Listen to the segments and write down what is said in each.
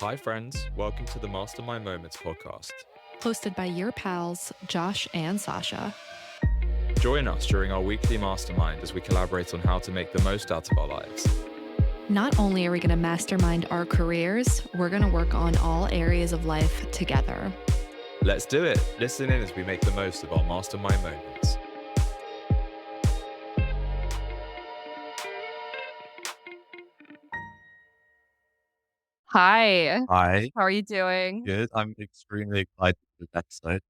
Hi, friends. Welcome to the Mastermind Moments podcast. Hosted by your pals, Josh and Sasha. Join us during our weekly mastermind as we collaborate on how to make the most out of our lives. Not only are we going to mastermind our careers, we're going to work on all areas of life together. Let's do it. Listen in as we make the most of our mastermind moments. Hi, Hi, how are you doing? good. I'm extremely excited for this episode.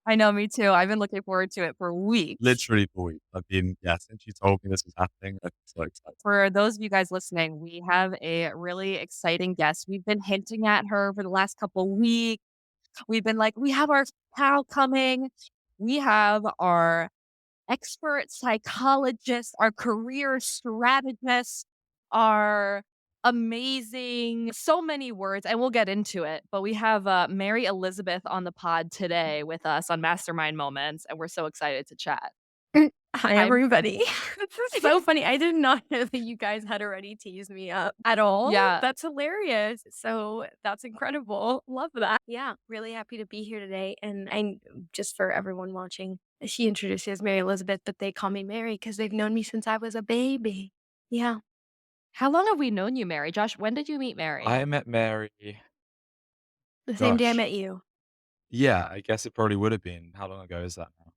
I know, me too. I've been looking forward to it for weeks. Literally for weeks. Since you told me this was happening, I'm so excited. For those of you guys listening, we have a really exciting guest. We've been hinting at her for the last couple weeks. We've been like, we have our pal coming. We have our expert psychologist, our career strategist, our amazing, so many words, and we'll get into it. But we have Mary Elizabeth on the pod today with us on Mastermind Moments, and we're so excited to chat. Hi, I'm everybody. This is so funny. I did not know that you guys had already teased me up at all. Yeah. That's hilarious. So that's incredible. Love that. Yeah, really happy to be here today. And just for everyone watching, she introduced me as Mary Elizabeth, but they call me Mary because they've known me since I was a baby. Yeah. How long have we known you, Mary? Josh, when did you meet Mary? I met Mary. The same day I Gosh. met you. Yeah, I guess it probably would have been. How long ago is that now?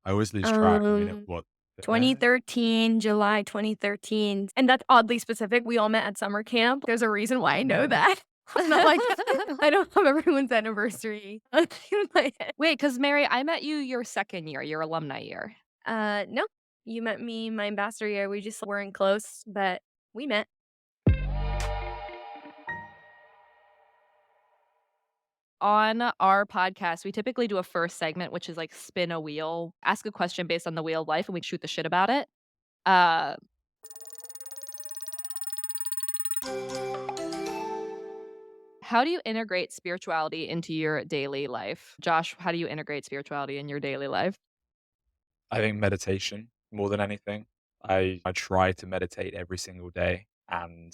I always lose track. What? 2013, July 2013. And that's oddly specific. We all met at summer camp. There's a reason why I know that. I'm not like, I don't have everyone's anniversary in my head. Wait, because Mary, I met you your second year, your alumni year. No, you met me my ambassador year. We just weren't close, but we met. On our podcast, we typically do a first segment, which is like spin a wheel, ask a question based on the wheel of life, and we shoot the shit about it. Uh, how do you integrate spirituality into your daily life? Josh, how do you integrate spirituality in your daily life? I think meditation more than anything. I try to meditate every single day and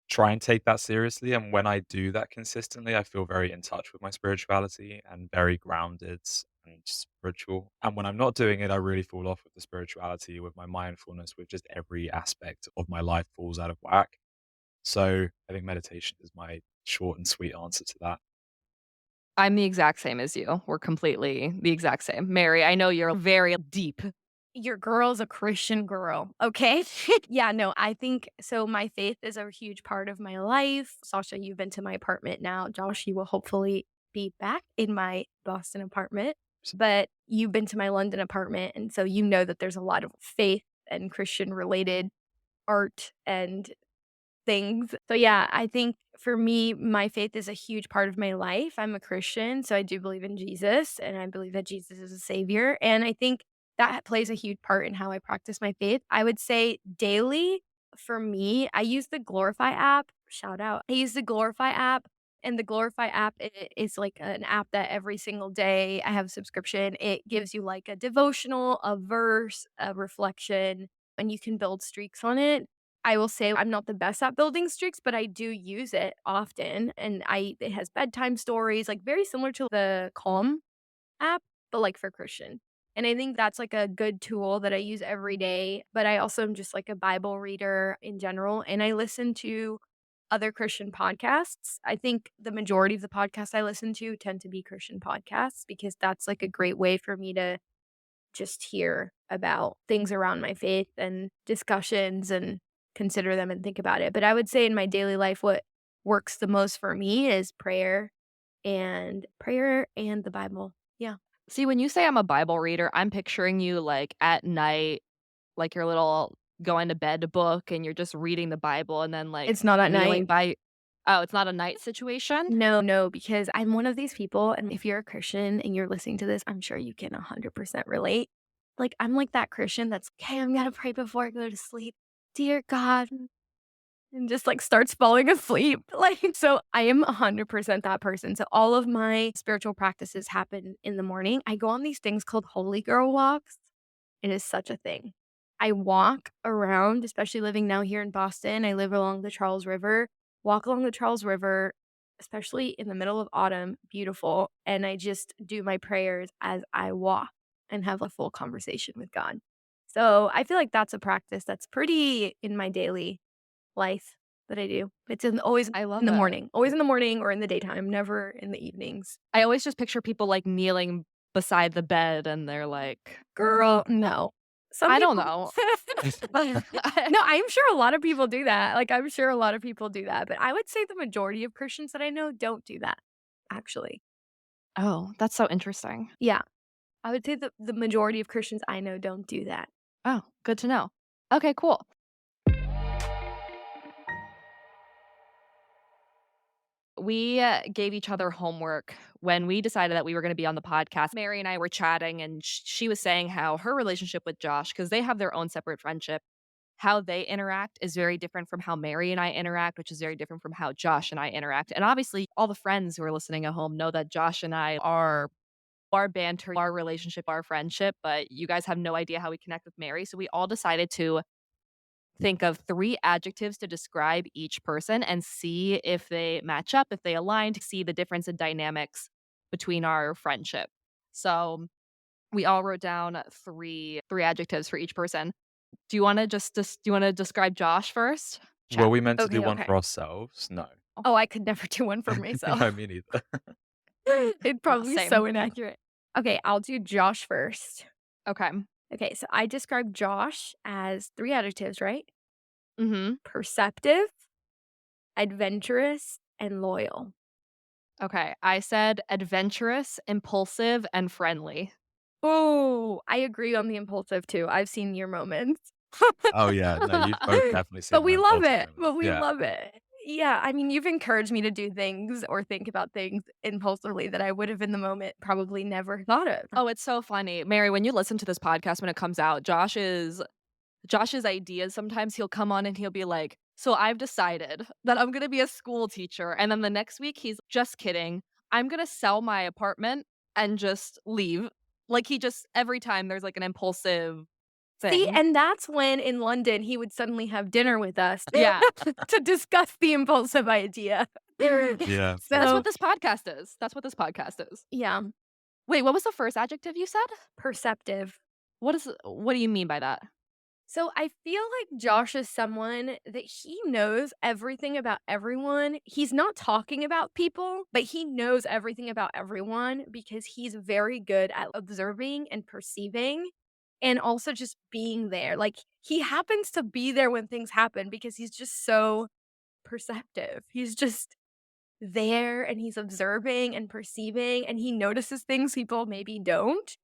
try and take that seriously. And when I do that consistently, I feel very in touch with my spirituality and very grounded and spiritual. And when I'm not doing it, I really fall off with the spirituality, with my mindfulness, with just every aspect of my life falls out of whack. So I think meditation is my short and sweet answer to that. I'm the exact same as you. We're completely the exact same. Mary, I know you're very deep. Your girl's a Christian girl, okay? Yeah, no, I think so. My faith is a huge part of my life. Sasha, you've been to my apartment now. Josh, you will hopefully be back in my Boston apartment, but you've been to my London apartment. And so you know that there's a lot of faith and Christian related art and things. So yeah, I think for me, my faith is a huge part of my life. I'm a Christian, so I do believe in Jesus and I believe that Jesus is a savior. And I think that plays a huge part in how I practice my faith. I would say daily for me, I use the Glorify app. Shout out. I use the Glorify app. And the Glorify app is like an app that every single day I have a subscription. It gives you like a devotional, a verse, a reflection, and you can build streaks on it. I will say I'm not the best at building streaks, but I do use it often, and it has bedtime stories, like, very similar to the Calm app, but, like, for Christian. And I think that's, like, a good tool that I use every day, but I also am just, like, a Bible reader in general, and I listen to other Christian podcasts. I think the majority of the podcasts I listen to tend to be Christian podcasts because that's, like, a great way for me to just hear about things around my faith and discussions and consider them and think about it. But I would say in my daily life, what works the most for me is prayer and the Bible. Yeah. See, when you say I'm a Bible reader, I'm picturing you like at night, like your little going to bed book, and you're just reading the Bible and then like It's not at kneeling night. by. Oh, it's not a night situation? No, because I'm one of these people, and if you're a Christian and you're listening to this, I'm sure you can 100% relate. Like, I'm like that Christian that's, okay, I'm gonna pray before I go to sleep. Dear God, and just, like, starts falling asleep. Like, so I am 100% that person. So all of my spiritual practices happen in the morning. I go on these things called holy girl walks. It is such a thing. I walk around, especially living now here in Boston. I live along the Charles River. Walk along the Charles River especially in the middle of autumn, beautiful, and I just do my prayers as I walk and have a full conversation with God. So, I feel like that's a practice that's pretty in my daily life that I do. It's in always I in love the it. morning, always in the morning or in the daytime, never in the evenings. I always just picture people, like, kneeling beside the bed, and they're like, Girl, no. Some I don't people know. No, I'm sure a lot of people do that, like, I'm sure a lot of people do that, but I would say the majority of Christians that I know don't do that, actually. Oh, that's so interesting. Yeah, I would say the majority of Christians I know don't do that. Oh, good to know. Okay, cool. We gave each other homework when we decided that we were going to be on the podcast. Mary and I were chatting, and she was saying how her relationship with Josh, because they have their own separate friendship, how they interact is very different from how Mary and I interact, which is very different from how Josh and I interact. And obviously, all the friends who are listening at home know that Josh and I are our banter, our relationship, our friendship, but you guys have no idea how we connect with Mary. So we all decided to think of 3 adjectives to describe each person and see if they match up, if they align, to see the difference in dynamics between our friendship. So, we all wrote down three adjectives for each person. Do you wanna do you wanna describe Josh first? Were Chat. we meant to do Okay, one for okay. ourselves? No. Oh, I could never do one for No, myself. me neither. It'd probably be Same. so inaccurate. Okay, I'll do Josh first. Okay. Okay, so I described Josh as 3 adjectives, right? Mhm. Perceptive, adventurous, and loyal. Okay. I said adventurous, impulsive, and friendly. Oh, I agree on the impulsive too. I've seen your moments. Oh, yeah. No, you've both definitely But seen my we love impulsive it. moments. But we Yeah. love it. Yeah, I mean, you've encouraged me to do things or think about things impulsively that I would have in the moment probably never thought of. Oh, it's so funny. Mary, when you listen to this podcast when it comes out, Josh's ideas, sometimes he'll come on and he'll be like, "So I've decided that I'm gonna be a school teacher." And then the next week he's, "Just kidding. I'm gonna sell my apartment and just leave." Like he just every time there's like an impulsive See, thing. and that's when in London he would suddenly have dinner with us Yeah. to discuss the impulsive idea. Yeah. That's So, what this podcast is. That's what this podcast is. yeah, Wait, what was the first adjective you said? perceptive. What do you mean by that? So I feel like Josh is someone that he knows everything about everyone. He's not talking about people, but he knows everything about everyone because he's very good at observing and perceiving and also just being there. Like he happens to be there when things happen because he's just so perceptive. He's just there and he's observing and perceiving and he notices things people maybe don't.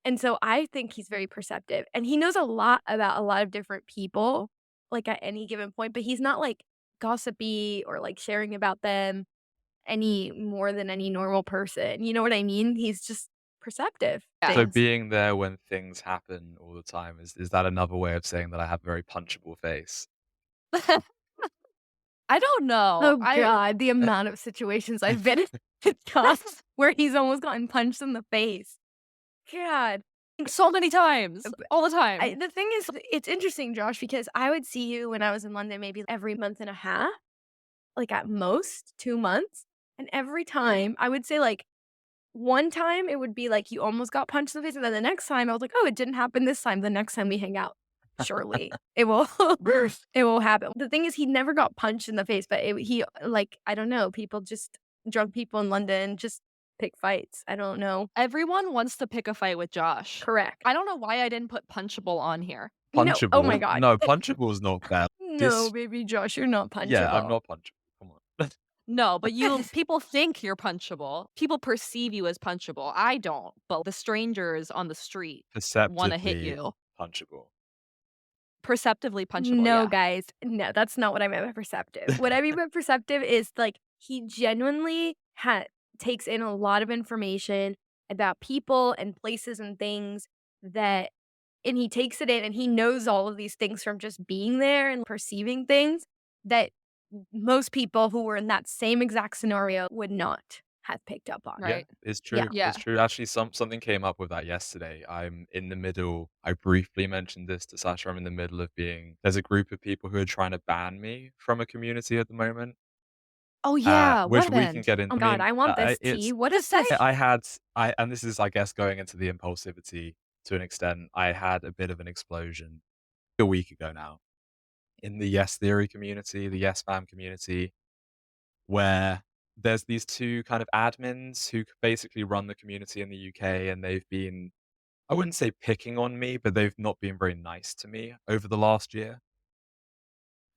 And so I think he's very perceptive, and he knows a lot about a lot of different people, like, at any given point, but he's not, like, gossipy or, like, sharing about them any more than any normal person, you know what I mean? He's just perceptive Yeah. So things. being there when things happen all the time, is that another way of saying that I have a very punchable face? I don't know. Oh god, the amount of situations I've been in with Josh where he's almost gotten punched in the face. God. So many times, all the time. The thing is, it's interesting, Josh, because I would see you when I was in London maybe every month and a half. Like, at most 2 months, and every time I would say, like, one time it would be like you almost got punched in the face, and then the next time I was like, "Oh, it didn't happen this time. The next time we hang out, surely it will it will happen." The thing is he never got punched in the face, but he like, I don't know, people just drunk people in London just pick fights. I don't know. Everyone wants to pick a fight with Josh. Correct. I don't know why I didn't put punchable on here. No. Oh my Punchable? god. No, punchable is not bad. No, This baby Josh, you're not Yeah, I'm punchable. not punchable. Come on. No, but people think you're punchable. People perceive you as punchable. I don't, but the strangers on the street wanna hit Perceptively you. punchable. Perceptively punchable, No, yeah. guys. No, that's not what I meant by perceptive. What I mean by perceptive is like he genuinely takes in a lot of information about people and places and things that and he takes it in and he knows all of these things from just being there and perceiving things that most people who were in that same exact scenario would not have picked up on. Yeah, Right. it's Yeah. true. Yeah. It's true. Actually, something came up with that yesterday. I briefly mentioned this to Sasha. I'm in the middle of being there's a group of people who are trying to ban me from a community at the moment. Oh, yeah, what which we can happened? get in. Oh I god, mean, I want this tea. it's What is this? I had I and this is, I guess, going into the impulsivity to an extent. I had a bit of an explosion a week ago now in the Yes Theory community, the Yes Fam community, where there's these two kind of admins who basically run the community in the UK, and they've been, I wouldn't say picking on me, but they've not been very nice to me over the last year.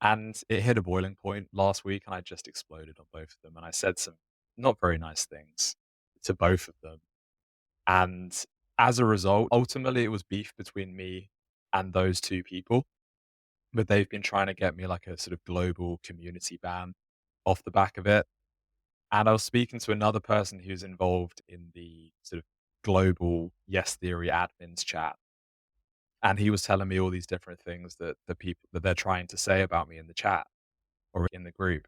And it hit a boiling point last week, and I just exploded on both of them. And I said some not very nice things to both of them. And as a result, ultimately, it was beef between me and those two people. But they've been trying to get me like a sort of global community ban off the back of it. And I was speaking to another person who's involved in the sort of global Yes Theory admins chat. And he was telling me all these different things that the people that they're trying to say about me in the chat or in the group.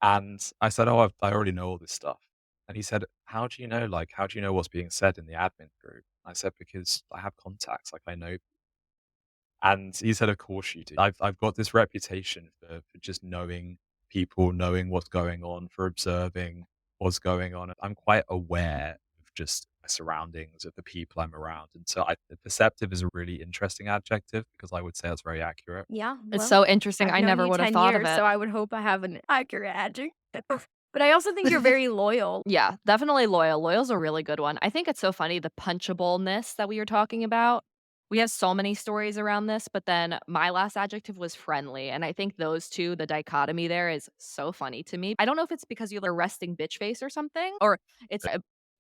And I said, "Oh, I already know all this stuff." And he said, "How do you know? Like, how do you know what's being said in the admin group?" I said, "Because I have contacts. Like, I know." And he said, "Of course you do. I've got this reputation for just knowing people, knowing what's going on, for observing what's going on. I'm quite aware of just my surroundings, of the people I'm around." And so, perceptive is a really interesting adjective because I would say it's very accurate. Yeah, It's well, so interesting, I've I known never you would have 10 thought of years, it. so I would hope I have an accurate adjective. But I also think you're very loyal. Yeah, definitely loyal. Loyal's a really good one. I think it's so funny the punchableness that we were talking about. We have so many stories around this, but then my last adjective was friendly. And I think those two, the dichotomy there is so funny to me. I don't know if it's because you're a resting bitch face or something, or it's,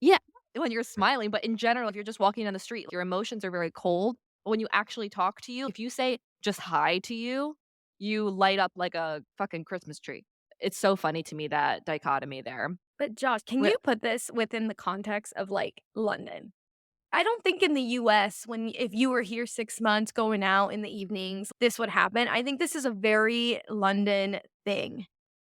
yeah, when you're smiling, but in general, if you're just walking down the street, your emotions are very cold. But when you actually talk to you, if you say just hi to you, you light up like a fucking Christmas tree. It's so funny to me that dichotomy there. But Josh, can Wi you put this within the context of, like, London? I don't think in the US, when if you were here 6 months going out in the evenings, this would happen. I think this is a very London thing.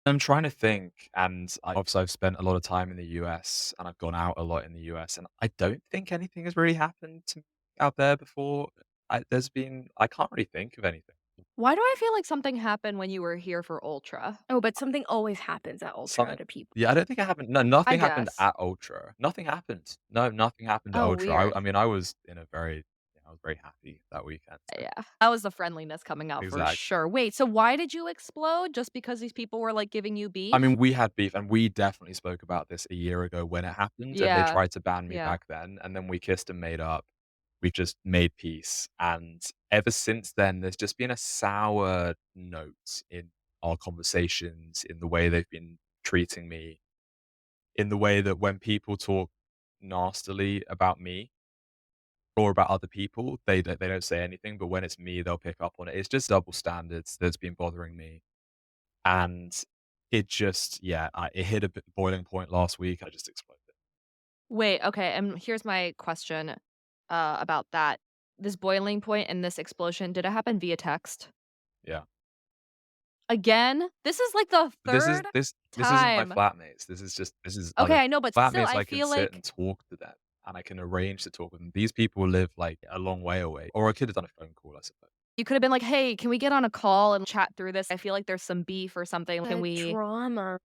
I'm trying to think, and obviously I've spent a lot of time in the US, and I've gone out a lot in the US, and I don't think anything has really happened to me out there before. I can't really think of anything. Why do I feel like something happened when you were here for Ultra? Oh, but something always happens at Ultra Something to people. Yeah, I don't think it happened. No, I nothing happened guess. at Ultra. Nothing happened. No, nothing happened at Oh, Ultra. weird. I mean, I was in a very I was very happy that weekend, so Yeah. That was the friendliness coming out for exactly. sure. Wait, so why did you explode? Just because these people were, like, giving you I mean, beef? we had beef, and we definitely spoke about this a year ago when it happened, and they Yeah. tried to ban me Yeah. back then, and then we kissed and made up. We just made peace, and ever since then, there's just been a sour note in our conversations, in the way they've been treating me, in the way that when people talk nastily about me or about other people, they don't say anything, but when it's me, they'll pick up on it. It's just double standards that's been bothering me. And it just it hit a boiling point last week. I just exploded. Wait, okay, and here's my question, about that. This boiling point and this explosion, did it happen via text? Yeah. Again? This is, like, the But this is 3rd this isn't my time. flatmates. This is Okay, other I know, but still, flatmates. I I can feel sit like and talk to them, and I can arrange to talk with them. These people live, like, a long way away, or I could have done a phone call, I suppose. you could have been like, "Hey, can we get on a call and chat through this? I feel like there's some beef or something. Can The we?" drama.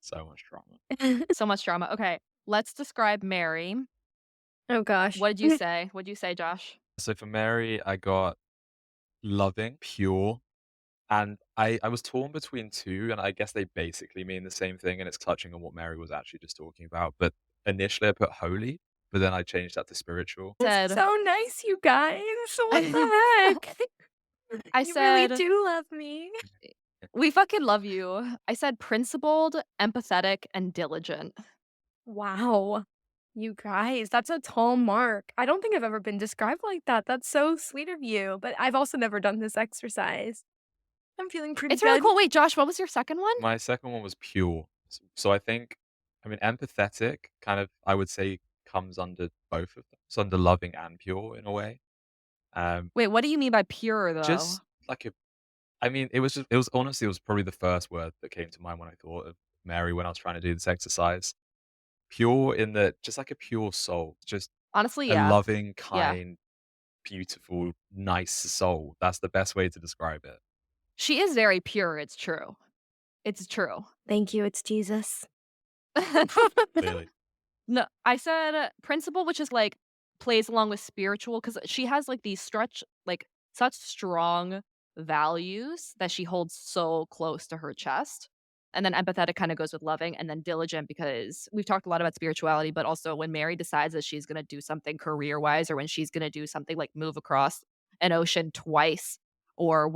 So much drama. So much drama. Okay, let's describe Mary. Oh gosh. What did you say? What did you say, Josh? So for Mary, I got loving, pure, and I was torn between 2, and I guess they basically mean the same thing, and it's touching on what Mary was actually just talking about. But initially, I put holy, but then I changed that to spiritual. It's Said so nice, you guys. What the heck? I You really said, do love me. "We fucking love you." I said principled, empathetic, and diligent. Wow. You guys, that's a tall mark. I don't think I've ever been described like that. That's so sweet of you, but I've also never done this exercise. I'm feeling pretty It's really good. cool. Wait, Josh, what was your second one? My second one was pure. So I think, I mean, empathetic kind of, I would say, comes under both of them. It's under loving and pure in a way. Um, Wait, what do you mean by pure, though? just like a, I mean, it was honestly, it was probably the first word that came to mind when I thought of Mary when I was trying to do this exercise. Pure in that, just like a pure soul, just Honestly, a yeah. loving, Yeah. kind, beautiful, nice soul. That's the best way to describe it. She is very pure, it's true. It's true. Thank you, it's Jesus. Clearly. No, I said principle, which is, like, plays along with spiritual because she has, like, these such strong values that she holds so close to her chest. And then empathetic kinda goes with loving, and then diligent because we've talked a lot about spirituality, but also when Mary decides that she's gonna do something career-wise or when she's gonna do something like move across an ocean twice or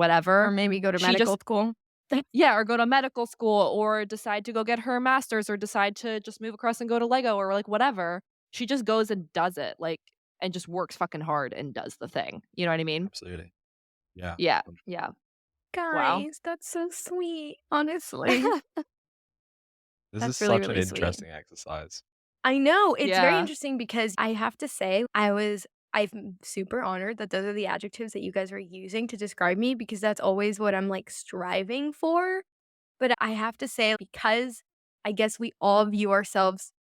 Or whatever, maybe go to she medical just school. yeah, or go to medical school or decide to go get her master's or decide to just move across and go to Lego or, like, whatever. She just goes and does it, like, and just works fucking hard and does the thing. You know what I mean? Absolutely. Yeah. Yeah, yeah. Wow. Guys, that's so sweet, honestly. This is That's really, such an really sweet. interesting exercise. I know, it's very Yeah. interesting because I have to say I'm super honored that those are the adjectives that you guys are using to describe me because that's always what I'm, like, striving for, but I have to say because I guess we all view ourselves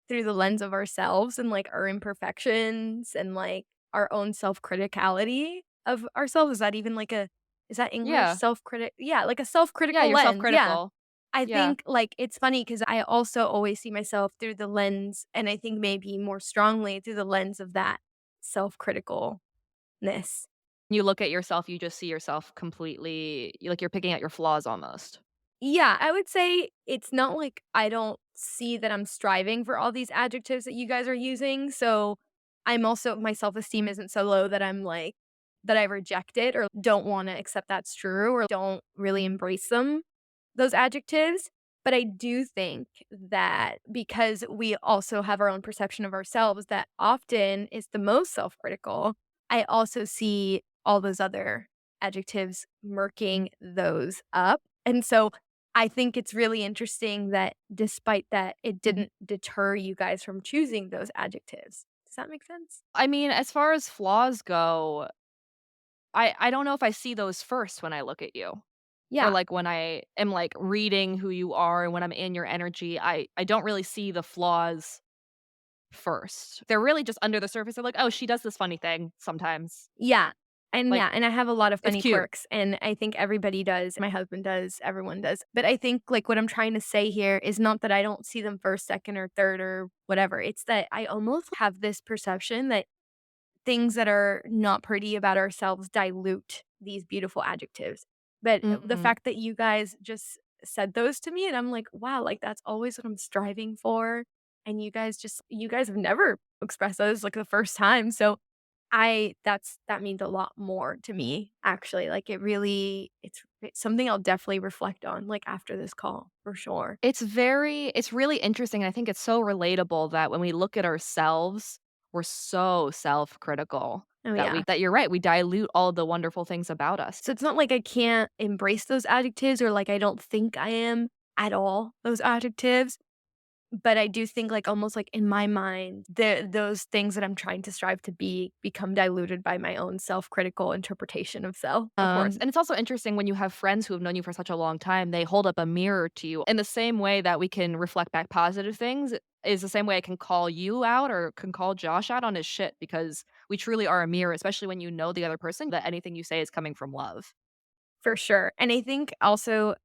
through the lens of ourselves and, like, our imperfections and, like, our own self-criticality of ourselves. Is that even like a is that English? Yeah. Self-critic yeah, like a Yeah, self-critical you're lens, yeah. self-critical. I Yeah. think, like, it's funny because I also always see myself through the lens and I think maybe more strongly through the lens of that self-criticalness. You look at yourself, you just see yourself completely like, you're picking at your flaws almost. Yeah, I would say it's not like I don't see that I'm striving for all these adjectives that you guys are using, so I'm also my self-esteem isn't so low that I'm like that I reject it or don't wanna accept that's true or don't really embrace them, those adjectives, but I do think that because we also have our own perception of ourselves that often is the most self-critical, I also see all those other adjectives murking those up, and so I think it's really interesting that despite that, it didn't deter you guys from choosing those adjectives. Does that make sense? I mean, as far as flaws go, I don't know if I see those first when I look at you. Or, Yeah. like, when I am, like, reading who you are and when I'm in your energy, I don't really see the flaws first. They're really just under the surface. They're like, "Oh, she does this funny thing sometimes." Yeah. Like, Yeah, and I have a lot of it's funny cute. quirks, and I think everybody does. My husband does, everyone does. But I think, like, what I'm trying to say here is not that I don't see them first, second, or third, or whatever. It's that I almost have this perception that things that are not pretty about ourselves dilute these beautiful adjectives. But the Mhm. fact that you guys just said those to me and I'm like, "Wow, like, that's always what I'm striving for," and you guys have never expressed those, like, the first time, so that means a lot more to me, actually, like, it's something I'll definitely reflect on, like, after this call, for sure. It's really interesting, and I think it's so relatable that when we look at ourselves, we're so self-critical Oh, that yeah. you're right, we dilute all the wonderful things about us. So it's not like I can't embrace those adjectives or, like, I don't think I am at all those adjectives. But I do think, like, almost, like, in my mind, those things that I'm trying to strive to be become diluted by my own self-critical interpretation of self. Of course, and it's also interesting when you have friends who have known you for such a long time, they hold up a mirror to you in the same way that we can reflect back positive things is the same way I can call you out or can call Josh out on his shit because we truly are a mirror, especially when you know the other person that anything you say is coming from love. For sure, and I think also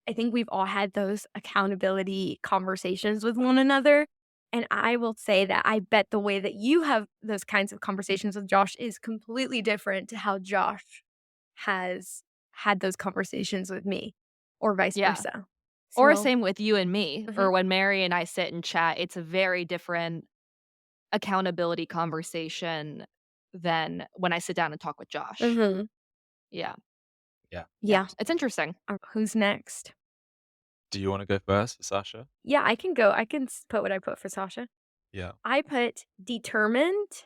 I think we've all had those accountability conversations with one another, and I will say that I bet the way that you have those kinds of conversations with Josh is completely different to how Josh has had those conversations with me, or vice Yeah. versa. Or So same with you and me, mhm, or when Mary and I sit and chat, it's a very different accountability conversation than when I sit down and talk with Josh. mhm, Yeah, Yeah. yeah, yeah. it's interesting. Who's next? Do you wanna go first for Sasha? Yeah, I can go. I can put what I put for Sasha. Yeah. I put determined,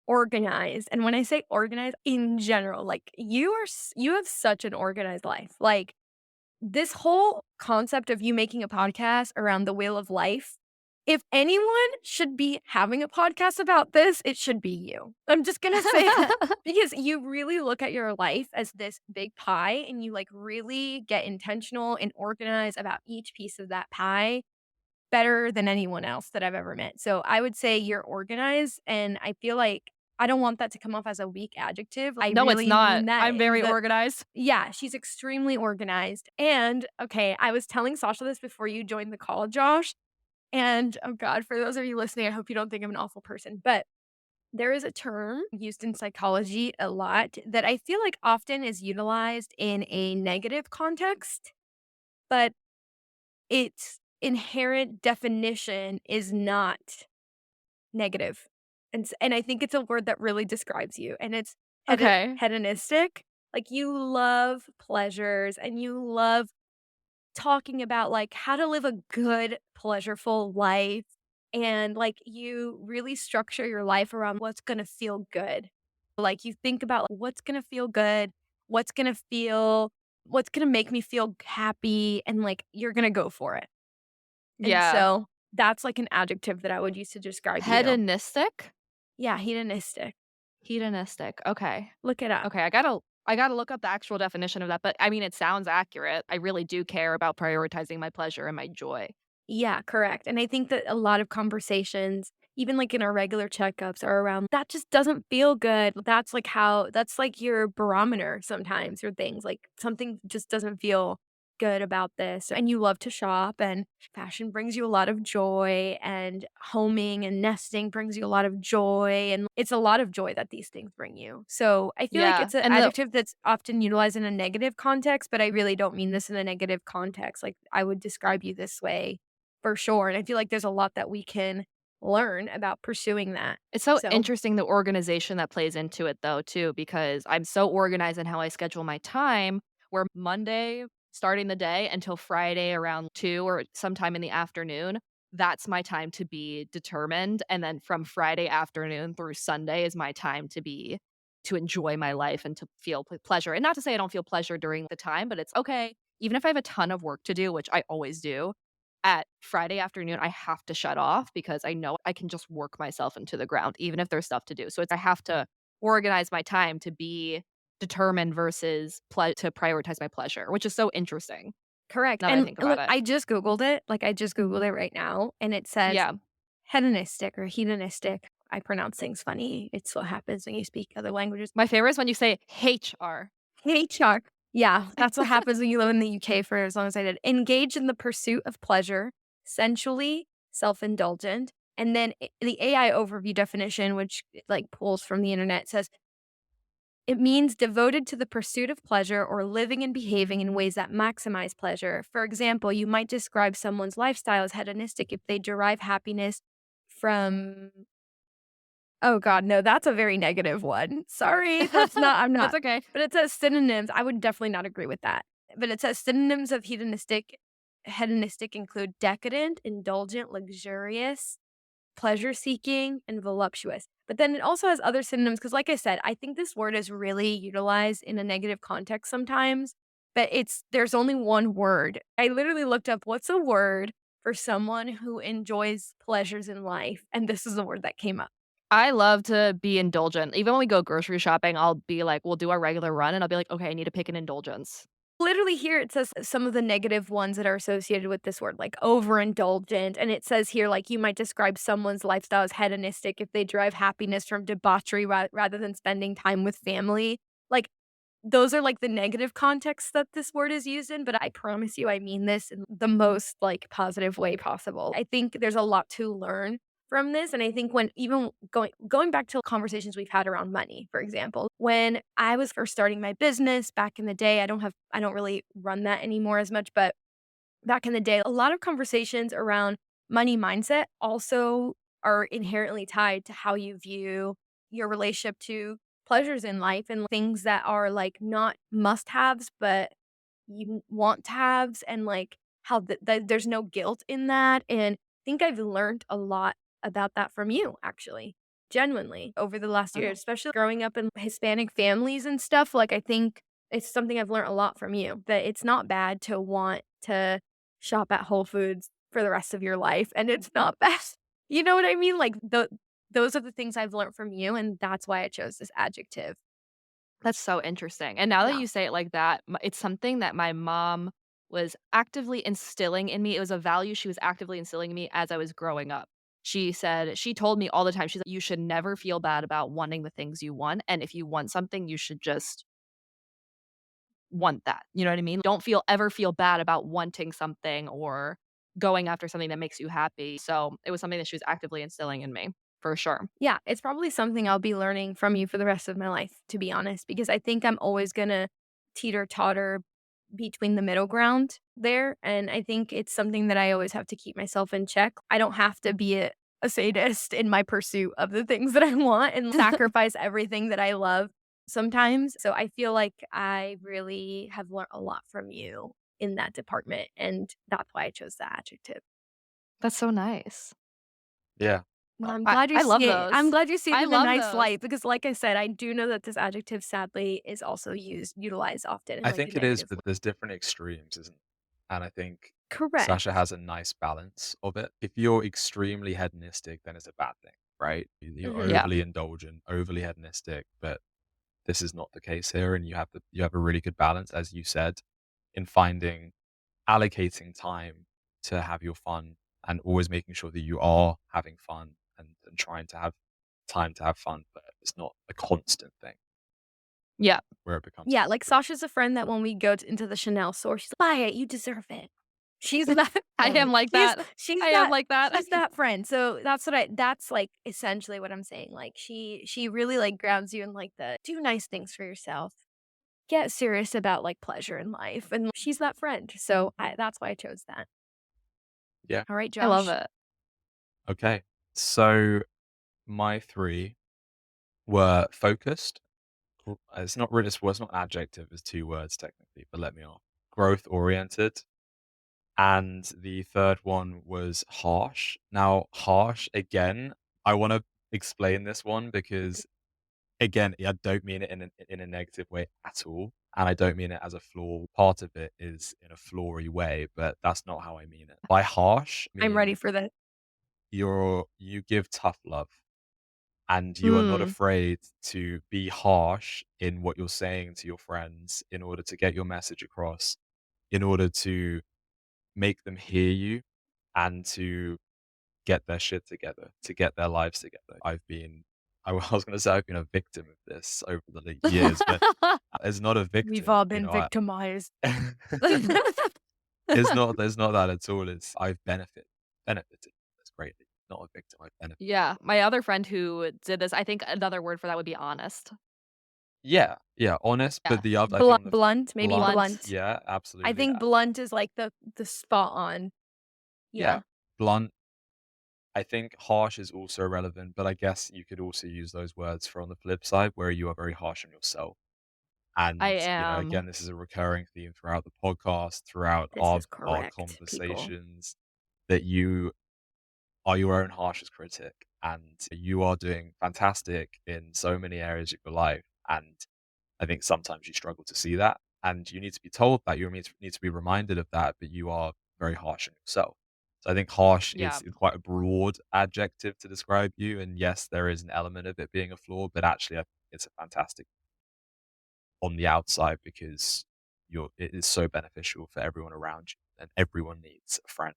organized, and when I say organized in general, like you have such an organized life. Like this whole concept of you making a podcast around the wheel of life, if anyone should be having a podcast about this, it should be you. I'm just gonna say that because you really look at your life as this big pie and you like really get intentional and organized about each piece of that pie better than anyone else that I've ever met. So I would say you're organized, and I feel like I don't want that to come off as a weak adjective. I No, it's really not. mean that I'm very the organized. yeah, she's extremely organized. And okay, I was telling Sasha this before you joined the call, Josh. And oh God, for those of you listening, I hope you don't think I'm an awful person, but there is a term used in psychology a lot that I feel like often is utilized in a negative context, but its inherent definition is not negative. And I think it's a word that really describes you, and it's Okay. hedonistic. Like, you love pleasures and you love talking about, like, how to live a good, pleasureful life, and, like, you really structure your life around what's gonna feel good. Like, you think about what's gonna feel good, what's gonna feel what's gonna make me feel happy, and, like, you're gonna go for it. And Yeah. so, that's, like, an adjective that I would use to describe you. Hedonistic? Yeah, hedonistic. Hedonistic. Okay. Look it up. Okay, I gotta look up the actual definition of that, but I mean, it sounds accurate. I really do care about prioritizing my pleasure and my joy. Yeah, correct, and I think that a lot of conversations, even, like, in our regular checkups are around, "That just doesn't feel good." That's, like, your barometer sometimes or things, like, something just doesn't feel good about this, and you love to shop, and fashion brings you a lot of joy, and homing and nesting brings you a lot of joy, and it's a lot of joy that these things bring you. So, I feel like Yeah, it's an and the adjective that's often utilized in a negative context, but I really don't mean this in a negative context, like, I would describe you this way for sure, and I feel like there's a lot that we can learn about pursuing that. it's so So interesting the organization that plays into it though too, because I'm so organized in how I schedule my time, where Monday starting the day until Friday around 2 or sometime in the afternoon, that's my time to be determined, and then from Friday afternoon through Sunday is my time to enjoy my life and to feel pleasure, and not to say I don't feel pleasure during the time, but it's okay, even if I have a ton of work to do, which I always do, at Friday afternoon, I have to shut off because I know I can just work myself into the ground, even if there's stuff to do. So it's I have to organize my time to be determined versus to prioritize my pleasure, which is so interesting correct, now that I and think look, about it. I just Googled it, like, I just Googled it right now, and it says Yeah. hedonistic or hedonistic. I pronounce things funny. It's what happens when you speak other languages. My favorite is when you say HR. HR. Yeah, that's what happens when you live in the UK for as long as I did. Engage in the pursuit of pleasure, sensually self-indulgent, and then the AI overview definition, which, like, pulls from the internet, says it means devoted to the pursuit of pleasure or living and behaving in ways that maximize pleasure. For example, you might describe someone's lifestyle as hedonistic if they derive happiness from oh god, no, that's a very negative one. Sorry, that's not I'm That's not. okay. But it says synonyms, I would definitely not agree with that. But it says synonyms of hedonistic include decadent, indulgent, luxurious, pleasure-seeking, and voluptuous. But then it also has other synonyms because, like I said, I think this word is really utilized in a negative context sometimes, but there's only one word. I literally looked up what's a word for someone who enjoys pleasures in life, and this is the word that came up. I love to be indulgent. Even when we go grocery shopping, I'll be like, we'll do our regular run and I'll be like, okay, I need to pick an indulgence. Literally here it says some of the negative ones that are associated with this word, like overindulgent, and it says here, like, you might describe someone's lifestyle as hedonistic if they derive happiness from debauchery rather than spending time with family. Like, those are, like, the negative contexts that this word is used in, but I promise you I mean this in the most, like, positive way possible. I think there's a lot to learn from this, and I think when even going back to conversations we've had around money, for example, when I was first starting my business back in the day, I don't really run that anymore as much, but back in the day, a lot of conversations around money mindset also are inherently tied to how you view your relationship to pleasures in life and things that are like not must haves, but you want to haves, and like how there's no guilt in that. And I think I've learned a lot about that from you, actually, genuinely, over the last year, Oh. especially growing up in Hispanic families and stuff. Like, I think it's something I've learned a lot from you, that it's not bad to want to shop at Whole Foods for the rest of your life, and it's not bad. You know what I mean? Like, those are the things I've learned from you, and that's why I chose this adjective. That's so interesting. And now that Yeah. you say it like that, it's something that my mom was actively instilling in me. It was a value she was actively instilling in me as I was growing up. She told me all the time, she's like, "You should never feel bad about wanting the things you want, and if you want something, you should just want that." You know what I mean? Don't ever feel bad about wanting something or going after something that makes you happy. So, it was something that she was actively instilling in me, for sure. Yeah, it's probably something I'll be learning from you for the rest of my life, to be honest, because I think I'm always gonna teeter-totter between the middle ground there, and I think it's something that I always have to keep myself in check. I don't have to be a sadist in my pursuit of the things that I want and sacrifice everything that I love sometimes. So I feel like I really have learned a lot from you in that department, and that's why I chose the adjective. That's so nice. Yeah. Well, I love I'm those. glad you see it I in a love nice those. light because like I said, I do know that this adjective sadly is also utilized often in, I like, a think it is, negative but way. there's different extremes, isn't and I think Sasha Correct. has a nice balance of it. If you're extremely hedonistic, then it's a bad thing, right? You're Mhm. Yeah. overly indulgent, overly hedonistic, but this is not the case here, and you have a really good balance, as you said, in finding allocating time to have your fun and always making sure that you are having fun and trying to have time to have fun, but it's not a constant thing Yeah. where it becomes Yeah, like, toxic. Sasha's a friend that when we go into the Chanel store, she's like, "Buy it, you deserve it." She's that I am friend. like that. I am like that. She's that friend. So that's, like, essentially what I'm saying. Like, she really, like, grounds you in, like, the do nice things for yourself. Get serious about, like, pleasure in life, and she's that friend. So that's why I chose that. Yeah. All right, I love Josh. it. Okay. So my 3 were focused. It's not really, well, it's not adjective, it's 2 words technically, but let me off. Growth oriented. And the third one was harsh. Now, harsh, again, I want to explain this one because, again, I don't mean it in a negative way at all. And I don't mean it as a flaw. Part of it is in a flawy way, but that's not how I mean it. By harsh, I I'm ready mean for that. you give tough love and you are not Mm. afraid to be harsh in what you're saying to your friends in order to get your message across, in order to make them hear you and to get their shit together, to get their lives together. I was going to say I've been a victim of this over the years, but it's not a We've victim, all you been know. victimized. It's not. There's not that at all. It's I've benefited. That's greatly. Not a victim. I've benefited. Yeah, my other friend who did this, I think another word for that would be honest. Yeah, yeah. Honest, but Yeah. the other, I think the Blunt, maybe blunt. Blunt. blunt. Yeah, I absolutely. think blunt is, like, the spot on. Yeah, Yeah. blunt. I think harsh is also relevant, but I guess you could also use those words for on the flip side, where you are very harsh on yourself. I And, you know, am. again, this is a recurring theme throughout the podcast, throughout This is our correct, people. conversations, that you are your own harshest critic and you are doing fantastic in so many areas of your life. And I think sometimes you struggle to see that. And you need to be told that, you need to be reminded of that, but you are very harsh on yourself. So I think harsh Yeah. is quite a broad adjective to describe you. And yes, there is an element of it being a flaw, but actually I think it's a fantastic on the outside because it is so beneficial for everyone around you, and everyone needs a friend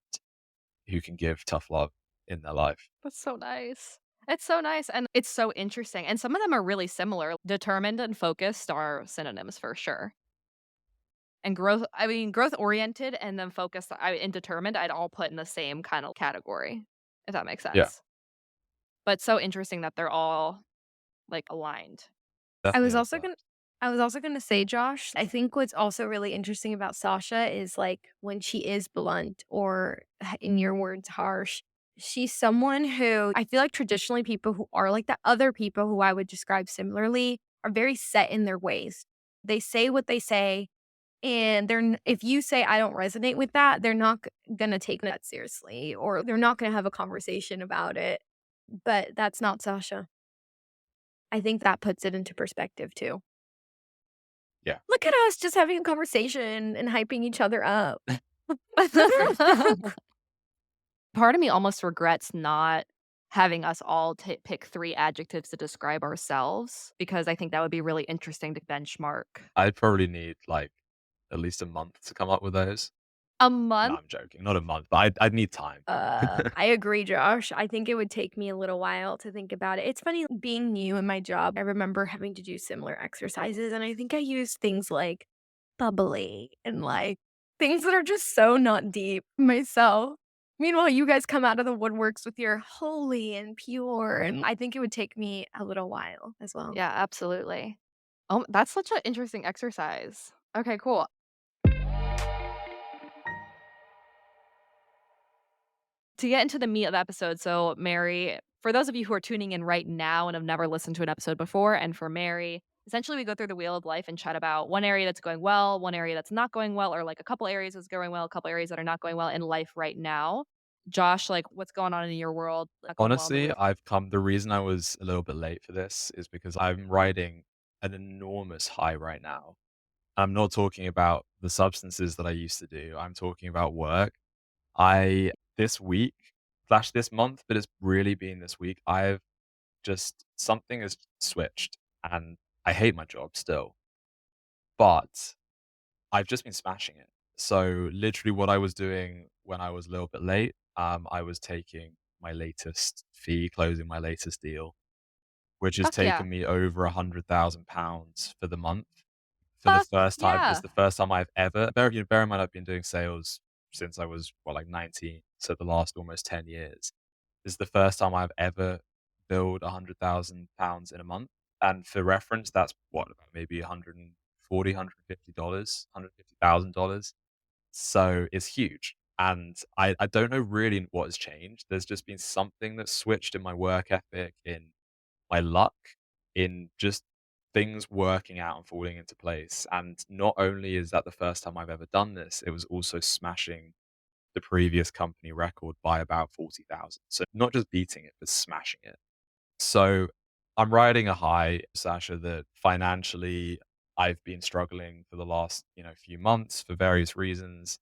who can give tough love in their life. That's so nice. It's so nice, and it's so interesting, and some of them are really similar. Determined and focused are synonyms for sure. And growth-oriented and then focused and determined, I'd all put in the same kind of category, if that makes Yeah, sense. But so interesting that they're all, like, aligned. I definitely was is also that. gonna I was also gonna say, Josh, I think what's also really interesting about Sasha is, like, when she is blunt or, in your words, harsh, she's someone who I feel like traditionally people who are like that, other people who I would describe similarly, are very set in their ways. They say what they say, and if you say, "I don't resonate with that," they're not gonna take that seriously, or they're not gonna have a conversation about it, but that's not Sasha. I think that puts it into perspective too. Yeah. Look at us just having a conversation and hyping each other up. Part of me almost regrets not having us all pick 3 adjectives to describe ourselves because I think that would be really interesting to benchmark. I'd probably need like at least a month to come up with those. A No, month? I'm joking. Not a month, but I'd need time. I agree, Josh. I think it would take me a little while to think about it. It's funny being new in my job. I remember having to do similar exercises, and I think I used things like bubbly and like things that are just so not deep myself. Meanwhile, you guys come out of the woodworks with your holy and pure, and I think it would take me a little while as well. Yeah, absolutely. Oh, that's such an interesting exercise. Okay, cool. To get into the meat of the episode, so Mary, for those of you who are tuning in right now and have never listened to an episode before, and for Mary, essentially we go through the wheel of life and chat about one area that's going well, one area that's not going well, or like a couple areas that's going well, a couple areas that are not going well in life right now. Josh, like what's going on in your world not going well in the Honestly, real. the reason I was a little bit late for this is because I'm riding an enormous high right now. I'm not talking about the substances that I used to do. I'm talking about work. This week, slash this month, but it's really been this week, I've just, something has switched and I hate my job still, but I've just been smashing it. So literally what I was doing when I was a little bit late, I was taking my latest fee, closing my latest deal, which has Fuck yeah. taken me over £100,000 for the month. For the Fuck first time, it's yeah. the first time I've ever, bear in mind I've been doing sales since I was, well, like 19, so the last almost 10 years. This is the first time I've ever billed £100,000 in a month. And for reference, that's what, about maybe 140, $150, $150,000. So it's huge. And I don't know really what has changed. There's just been something that's switched in my work ethic, in my luck, in just things working out and falling into place. And not only is that the first time I've ever done this, it was also smashing the previous company record by about 40,000. So not just beating it, but smashing it. So I'm riding a high, Sasha, that financially I've been struggling for the last, few months for various reasons.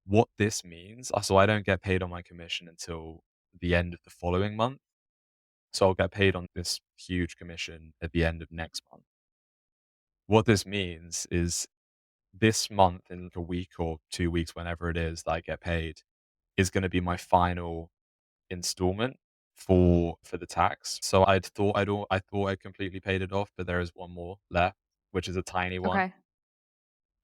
What this means, so I don't get paid on my commission until the end of the following month. So I'll get paid on this huge commission at the end of next month. What this means is this month, in like a week or 2 weeks, whenever it is that I get paid, is going to be my final installment for the tax. So I thought I completely paid it off, but there is one more left, which is a tiny one, Okay.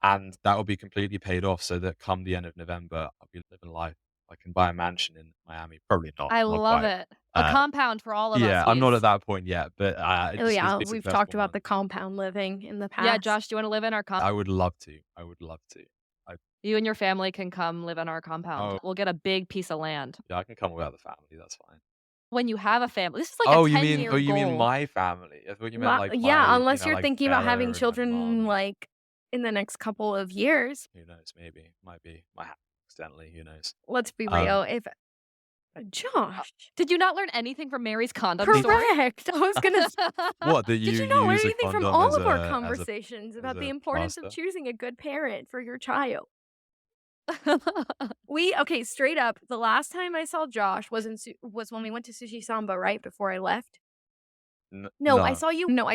and that will be completely paid off. So that come the end of November, I'll be living life. I can buy a mansion in Miami. Probably not, I not love quite. it. A Uh, compound for all of us, yeah, I'm not at please. that point yet, but Oh, it's yeah, been a we've talked successful about month. the compound living in the Yeah, past. Josh, do you wanna live in our I would love to. I would love to. I you and your family can come live in our compound. Oh, We'll get a big piece of land. yeah, I can come without the family. That's fine. When you have a family, this is like a Oh, 10-year you mean goal. my family? I thought you meant Well, like yeah, unless you're like thinking about having Bella and my children, mom and like, in the next couple of years. who knows, maybe, might be my house accidentally, who knows? Let's be Um, real, if Uh, Josh, did you not learn anything from Mary's condom did story? correct. I was gonna s what, that Did you you not learn use a anything from condom all as of our a conversations as about the a importance of plaster? choosing a good parent for your child? Okay, straight up, the last time I saw Josh was when we went to Sushi Samba, right before I left? No. No, I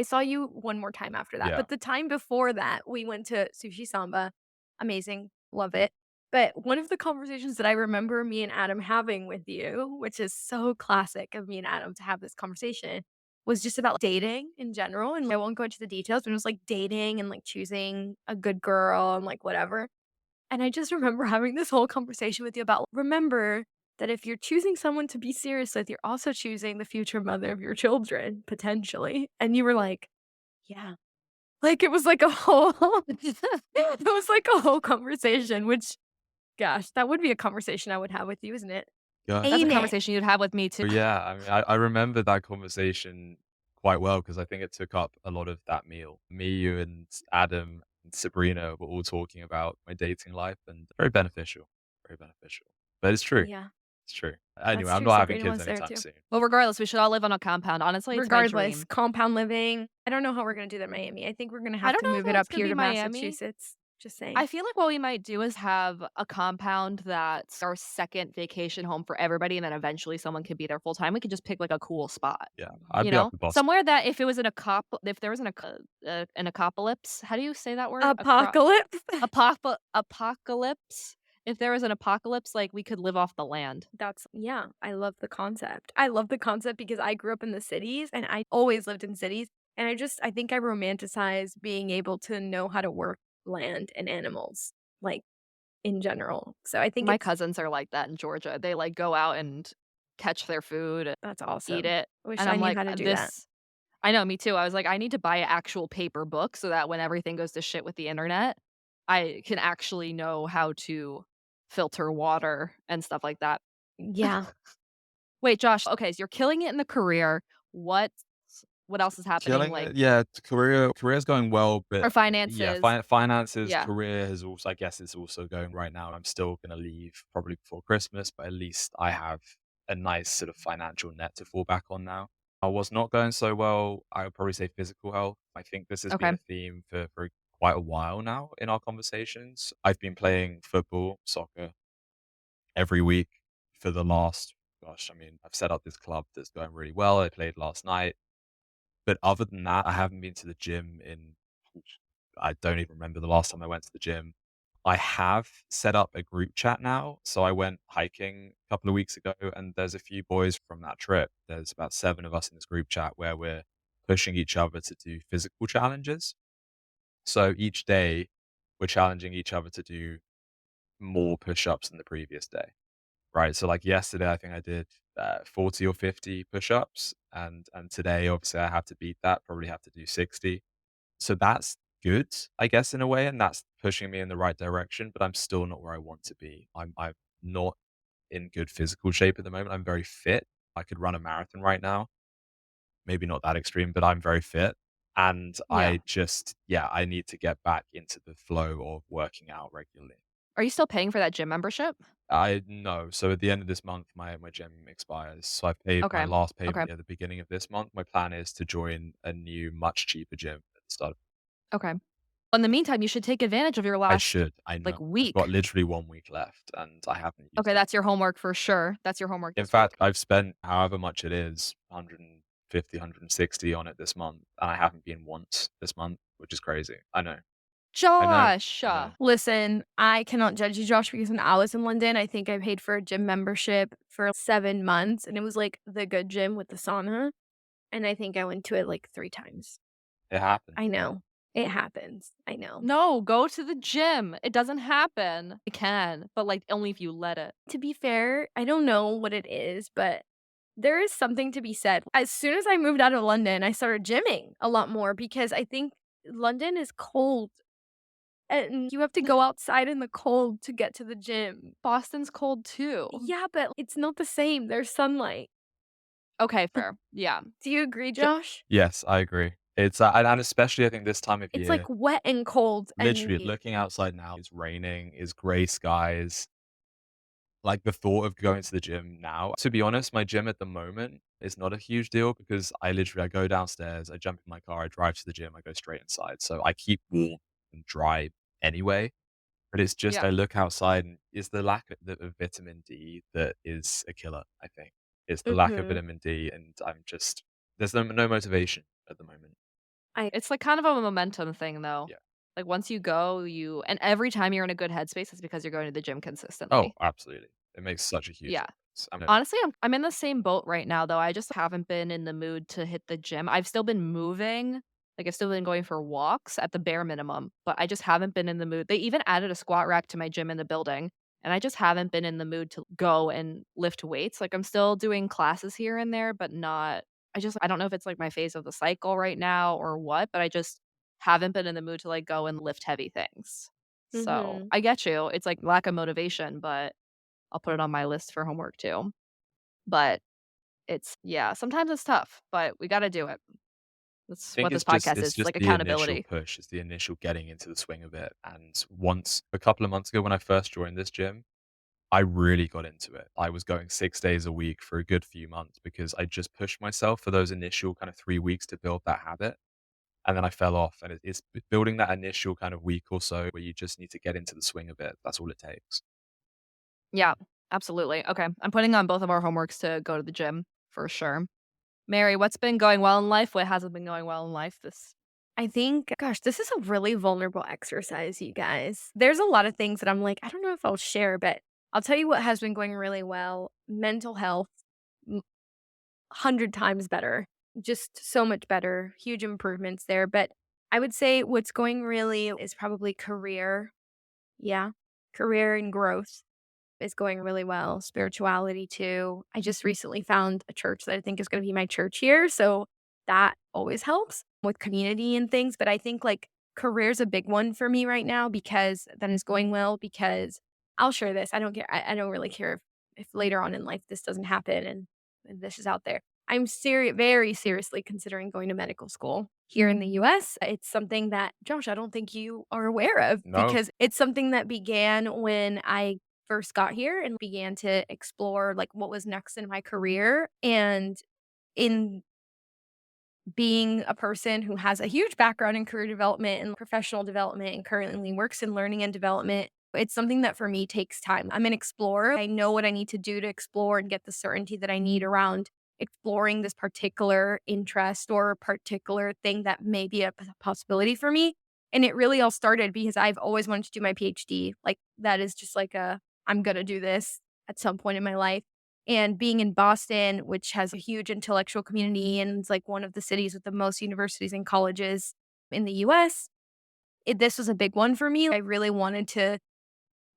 saw you one more time after that, Yeah. but the time before that, we went to Sushi Samba. Amazing, love it. But one of the conversations that I remember me and Adam having with you, which is so classic of me and Adam to have this conversation, was just about dating in general, and I won't go into the details, but it was, like, dating and, like, choosing a good girl and, like, whatever. And I just remember having this whole conversation with you about remember that if you're choosing someone to be serious with, you're also choosing the future mother of your children, potentially. And you were like, yeah. Like it was like a whole it was like a whole conversation, which gosh, that would be a conversation I would have with you, isn't it? That's a Gosh. Ain't it? conversation you'd have with me too. But yeah, I mean, I remember that conversation quite well because I think it took up a lot of that meal. Me, you, and Adam and Sabrina were all talking about my dating life, and very beneficial, very beneficial. But it's true. Yeah, It's true. Anyway, that's I'm true. not having Sabrina kids was there anytime too. soon. Well, regardless, we should all live on a compound. Honestly, it's my Regardless, dream. compound living. I don't know how we're gonna do that in Miami. I think we're gonna I have don't to know move if it it's up gonna here be to Miami. Massachusetts. Just saying. I feel like what we might do is have a compound that's our second vacation home for everybody, and then eventually someone could be there full time. We could just pick like a cool spot, Yeah, I'd be up for Boston. somewhere that if it was if there was an apocalypse. How do you say that word? Apocalypse? Apocalypse. If there was an apocalypse, like, we could live off the land. That's yeah, I love the concept. I love the concept because I grew up in the cities and I always lived in cities, and I think I romanticize being able to know how to work land and animals, like, in general. So I think My it's cousins are like that in Georgia. They, like, go out and catch their food, and that's eat awesome. it, Wish and I I'm knew like, how to do that. this I know, me too. I was like, "I need to buy an actual paper book so that when everything goes to shit with the internet, I can actually know how to filter water and stuff like that." Yeah. Wait, Josh, okay, so you're killing it in the career. What what else is happening, Killing like it, yeah, career's going well, or but yeah, finances? finances, Yeah, career has also I guess it's also going right now. I'm still gonna leave probably before Christmas, but at least I have a nice sort of financial net to fall back on now. I was not going so well, I would probably say physical health. I think this has been okay. a theme for quite a while now in our conversations. I've been playing football, soccer every week for the last gosh, I mean, I've set up this club that's going really well. I played last night. But other than that, I haven't been to the gym in I don't even remember the last time I went to the gym. I have set up a group chat now. So I went hiking a couple of weeks ago and there's a few boys from that trip. There's about 7 of us in this group chat where we're pushing each other to do physical challenges. So each day we're challenging each other to do more push-ups than the previous day. Right, so, like, yesterday, I think I did, 40 or 50 push-ups, and today, obviously, I have to beat that, probably have to do 60. So that's good, I guess, in a way, and that's pushing me in the right direction, but I'm still not where I want to be. I'm not in good physical shape at the moment. I'm very fit. I could run a marathon right now. Maybe not that extreme, but I'm very fit, and Yeah. I just yeah, I need to get back into the flow of working out regularly. Are you still paying for that gym membership? I no. So at the end of this month, my gym expires. So I've paid my Okay, last okay, payment at the beginning of this month. My plan is to join a new, much cheaper gym at the start. okay. In the meantime, you should take advantage of your I last, should. I like, know. I've got week. literally 1 week left, and I haven't used Okay, it. that's your homework for sure. That's your homework In this week. fact, I've spent however much it is, 150, 160 on it this month, and I haven't been once this month, which is crazy. I know. I know. Josh! I know. Listen, I cannot judge you, Josh, because when I was in London, I think I paid for a gym membership for 7 months, and it was, like, the good gym with the sauna, and I think I went to it, like, 3 times. It happens, I right? know. It happens. I know. No, go to the gym. It doesn't happen. It can, but, like, only if you let it. To be fair, I don't know what it is, but there is something to be said. As soon as I moved out of London, I started gymming a lot more because I think London is cold, and you have to go outside in the cold to get to the gym. Boston's cold too. Yeah, but it's not the same. There's sunlight. Okay, fair. Yeah. Do you agree, J Josh? Yes, I agree. It's, and especially I think this time of It's, like, year. wet and cold and Literally, looking outside now, it's raining, it's gray skies. Like, the thought of going to the gym now to be honest, my gym at the moment is not a huge deal because I go downstairs, I jump in my car, I drive to the gym, I go straight inside. So I keep warm and dry anyway. But it's just yeah. I look outside and it's the lack of vitamin D that is a killer, I think. It's the lack of Mhm. vitamin D, and I'm just there's no motivation at the moment. I It's, like, kind of a momentum thing, though. Yeah. Like, once you go, you and every time you're in a good headspace, it's because you're going to the gym Oh, consistently. absolutely. It makes such a huge Yeah. difference. I know. Honestly, I'm in the same boat right now, though. I just haven't been in the mood to hit the gym. I've still been moving, like, I've still been going for walks at the bare minimum, but I just haven't been in the mood. They even added a squat rack to my gym in the building, and I just haven't been in the mood to go and lift weights. Like, I'm still doing classes here and there, but not I don't know if it's, like, my phase of the cycle right now or what, but I just haven't been in the mood to, like, go and lift heavy things. So, Mhm. I get you. It's, like, lack of motivation, but I'll put it on my list for homework too. But it's yeah, sometimes it's tough, but we gotta do it. I That's think what this it's podcast is, it's just like the initial accountability. push, it's the initial getting into the swing of it. And once a couple of months ago when I first joined this gym, I really got into it. I was going 6 days a week for a good few months because I just pushed myself for those initial kind of 3 weeks to build that habit, and then I fell off, and it's building that initial kind of week or so where you just need to get into the swing of it. That's all it takes. Yeah, absolutely. Okay, I'm putting on both of our homeworks to go to the gym for sure. Mary, what's been going well in life? What hasn't been going well in life this I think, gosh, this is a really vulnerable exercise, you guys. There's a lot of things that I'm like, I don't know if I'll share, but I'll tell you what has been going really well. Mental health, 100 times better, just so much better, huge improvements there. But I would say what's going really is probably career. Yeah, career and growth is going really well. Spirituality too. I just recently found a church that I think is going to be my church here. So that always helps with community and things. But I think like career's a big one for me right now because that is going well because I'll share this. I don't care. I don't really care if later on in life this doesn't happen and this is out there. I'm very seriously considering going to medical school here in the US. It's something that, Josh, I don't think you are aware of No. because it's something that began when I first got here and began to explore like what was next in my career. And in being a person who has a huge background in career development and professional development and currently works in learning and development, it's something that for me takes time. I'm an explorer. I know what I need to do to explore and get the certainty that I need around exploring this particular interest or particular thing that may be a possibility for me. And it really all started because I've always wanted to do my PhD. Like that is just like I'm going to do this at some point in my life. And being in Boston, which has a huge intellectual community and is like one of the cities with the most universities and colleges in the US, this was a big one for me. I really wanted to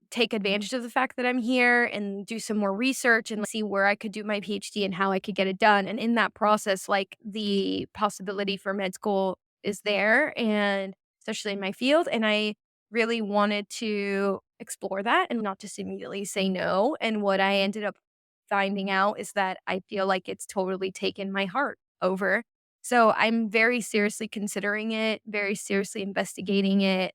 take advantage of the fact that I'm here and do some more research and see where I could do my PhD and how I could get it done. And in that process, like the possibility for med school is there, and especially in my field. And I really wanted to explore that and not just immediately say no. And what I ended up finding out is that I feel like it's totally taken my heart over. So I'm very seriously considering it, very seriously investigating it,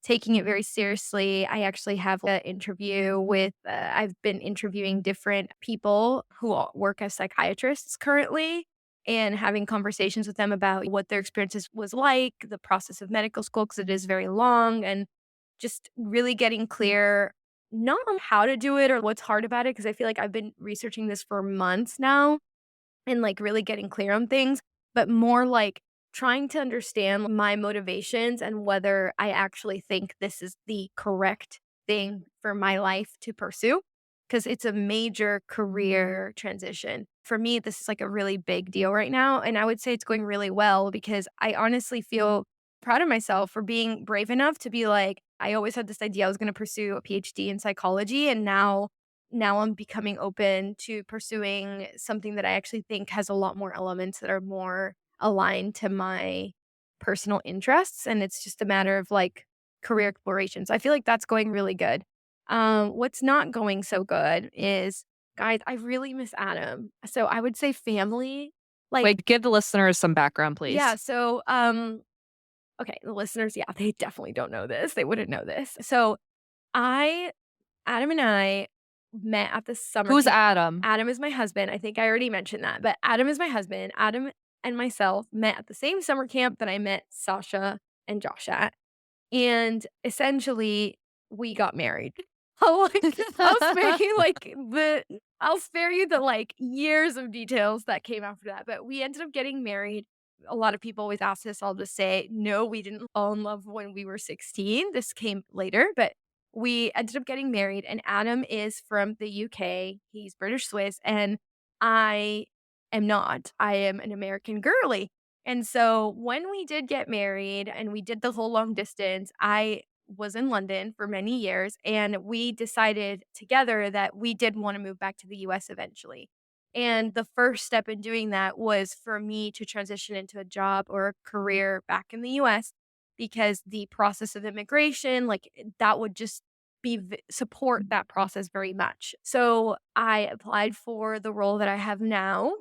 taking it very seriously. I actually have an interview with, I've been interviewing different people who all work as psychiatrists currently and having conversations with them about what their experiences was like, the process of medical school, because it is very long, and just really getting clear, not on how to do it or what's hard about it, because I feel like I've been researching this for months now and like really getting clear on things, but more like trying to understand my motivations and whether I actually think this is the correct thing for my life to pursue. Because it's a major career transition. For me, this is like a really big deal right now. And I would say it's going really well because I honestly feel proud of myself for being brave enough to be like, I always had this idea I was going to pursue a PhD in psychology. And now I'm becoming open to pursuing something that I actually think has a lot more elements that are more aligned to my personal interests, and it's just a matter of, like, career exploration, so I feel like that's going really good. What's not going so good is, guys, I really miss Adam. So I would say family, like Wait, give the listeners some background, yeah, please. so, okay, the listeners, yeah, they definitely don't know this, they wouldn't know this. So I Adam and I met at the summer Who's camp. Adam? Adam is my husband. I think I already mentioned that, but Adam is my husband. Adam and myself met at the same summer camp that I met Sasha and Josh at. And essentially, we got married. I'll, like, I'll spare you like I'll spare you the like years of details that came after that. But we ended up getting married. A lot of people always ask this. I'll just say, no, we didn't fall in love when we were 16. This came later, but we ended up getting married. And Adam is from the UK. He's British Swiss, and I am not. I am an American girly. And so when we did get married and we did the whole long distance, I was in London for many years, and we decided together that we did want to move back to the US eventually. And the first step in doing that was for me to transition into a job or a career back in the US because the process of immigration, like that would just support that process very much. So I applied for the role that I have now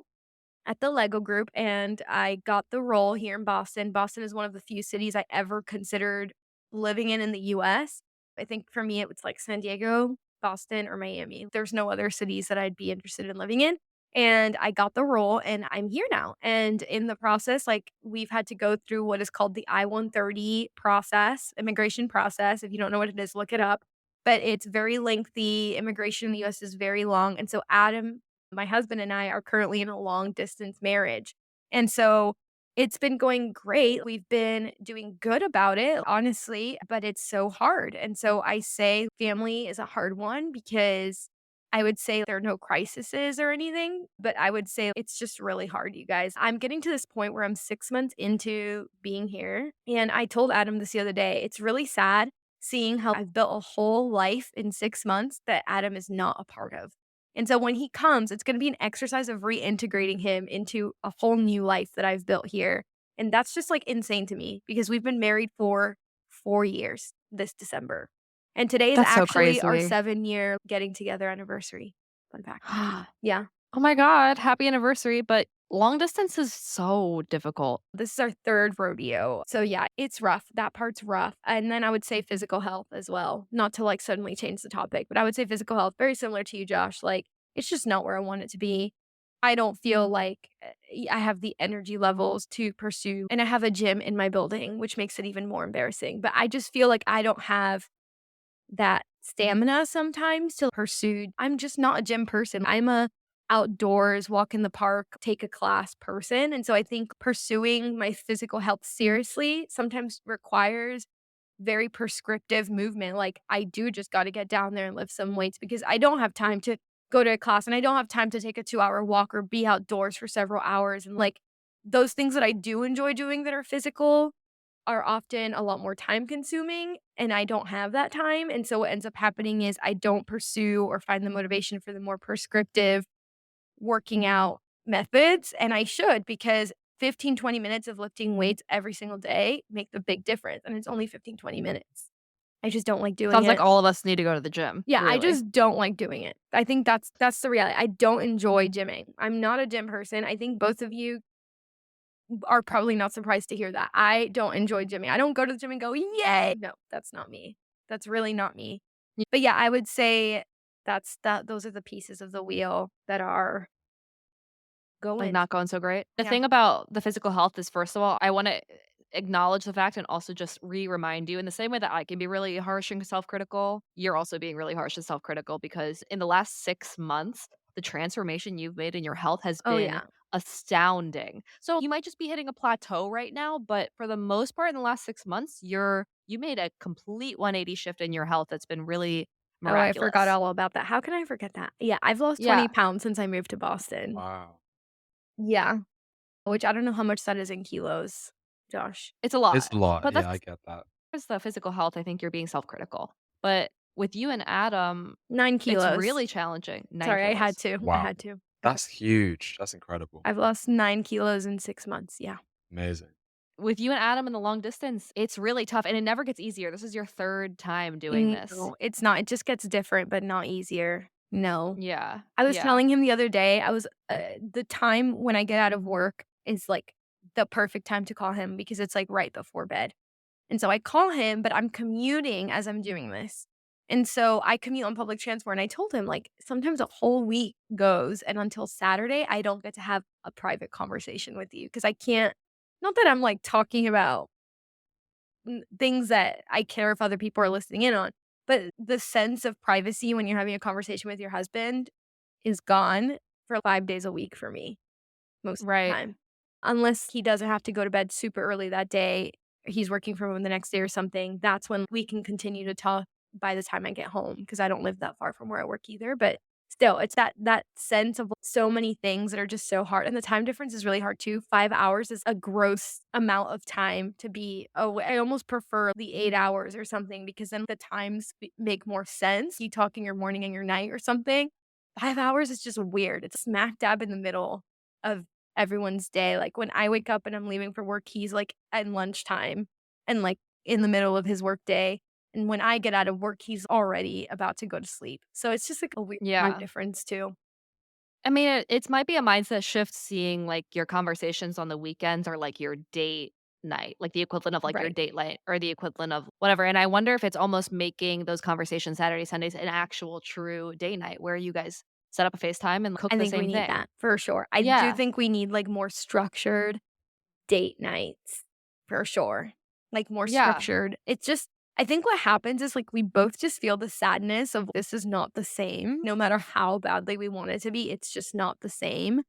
at the Lego Group, and I got the role here in Boston. Boston is one of the few cities I ever considered living in the US. I think for me, it was like San Diego, Boston, or Miami. There's no other cities that I'd be interested in living in. And I got the role, and I'm here now. And in the process, like we've had to go through what is called the I-130 process, immigration process. If you don't know what it is, look it up. But it's very lengthy. Immigration in the US is very long. And so Adam, my husband, and I are currently in a long distance marriage. And so It's been going great. We've been doing good about it, honestly, but it's so hard. And so I say family is a hard one because I would say there are no crises or anything, but I would say it's just really hard, you guys. I'm getting to this point where I'm 6 months into being here. And I told Adam this the other day. It's really sad seeing how I've built a whole life in 6 months that Adam is not a part of. And so when he comes, it's gonna be an exercise of reintegrating him into a whole new life that I've built here. And that's just, like, insane to me because we've been married for 4 years this December. And today is That's so actually our crazy. 7-year getting together anniversary. Fun fact. Yeah. Oh my god, happy anniversary, but long distance is so difficult. This is our 3rd rodeo. So, yeah, it's rough. That part's rough. And then I would say physical health as well. Not to, like, suddenly change the topic, but I would say physical health, very similar to you, Josh. Like, it's just not where I want it to be. I don't feel like I have the energy levels to pursue and I have a gym in my building, which makes it even more embarrassing. But I just feel like I don't have that stamina sometimes to pursue. I'm just not a gym person. I'm a outdoors, walk in the park, take a class person. And so I think pursuing my physical health seriously sometimes requires very prescriptive movement. Like I do just got to get down there and lift some weights because I don't have time to go to a class and I don't have time to take a 2-hour walk or be outdoors for several hours. And like those things that I do enjoy doing that are physical are often a lot more time consuming and I don't have that time. And so what ends up happening is I don't pursue or find the motivation for the more prescriptive working out methods. And I should because 15, 20 minutes of lifting weights every single day make the big difference. And it's only 15, 20 minutes. I just don't like doing Sounds like it. all of us need to go to the gym, Yeah, I really. just don't like doing it. I think that's the reality. I don't enjoy gymming. I'm not a gym person. I think both of you are probably not surprised to hear that. I don't enjoy gymming. I don't go to the gym and go, "Yay!" No, that's not me. That's really not me. Y But yeah, I would say those are the pieces of the wheel that are Like, going. not going so great. The Yeah. thing about the physical health is, first of all, I wanna acknowledge the fact and also just remind you in the same way that I can be really harsh and self-critical, you're also being really harsh and self-critical because in the last 6 months, the transformation you've made in your health has Oh, been yeah. astounding. So, you might just be hitting a plateau right now, but for the most part in the last 6 months, you made a complete 180 shift in your health that's been really Oh, I forgot miraculous. all about that. How can I forget that? Yeah, I've lost Yeah, 20 pounds since I moved to Boston. Wow. Yeah, which I don't know how much that is in kilos, Josh. it's a lot, It's a lot. but Yeah, I that's get that. as the physical health, I think you're being self-critical. But with you and Adam, 9 it's kilos. really challenging. 9 Sorry, I had kilos. to. I Wow. had to. That's huge. That's incredible. I've lost 9 kilos in 6 months, yeah. Amazing. With you and Adam in the long distance, it's really tough and it never gets easier. This is your 3rd time doing this. No, it's not. It just gets different, but not easier. No. Yeah. I was Yeah. telling him the other day, the time when I get out of work is, like, the perfect time to call him because it's, like, right before bed. And so I call him, but I'm commuting as I'm doing this. And so I commute on public transport, and I told him, like, sometimes a whole week goes, and until Saturday, I don't get to have a private conversation with you because I can't not that I'm, like, talking about things that I care if other people are listening in on. But the sense of privacy when you're having a conversation with your husband is gone for 5 days a week for me most of the Right. time. Unless he doesn't have to go to bed super early that day, he's working from home the next day or something, that's when we can continue to talk by the time I get home because I don't live that far from where I work either, but still, it's that sense of so many things that are just so hard, and the time difference is really hard too. 5 hours is a gross amount of time to be away. I almost prefer the 8 hours or something because then the times make more sense. You talking your morning and your night or something. 5 hours is just weird. It's smack dab in the middle of everyone's day. Like, when I wake up and I'm leaving for work, he's, like, at lunchtime and, like, in the middle of his workday, and when I get out of work, he's already about to go to sleep. So it's just, like, a weird time Yeah. difference too. I mean, it might be a mindset shift seeing like your conversations on the weekends are like your date night, like the equivalent of like your Right. date night or the equivalent of whatever. And I wonder if it's almost making those conversations Saturday, Sundays an actual true date night where you guys set up a FaceTime and cook I the think we same need thing. that for sure. I do Yeah. think we need, like, more structured date nights for sure. Like, more Yeah. structured. It's just I think what happens is, like, we both just feel the sadness of this is not the same. No matter how badly we want it to be, it's just not the same.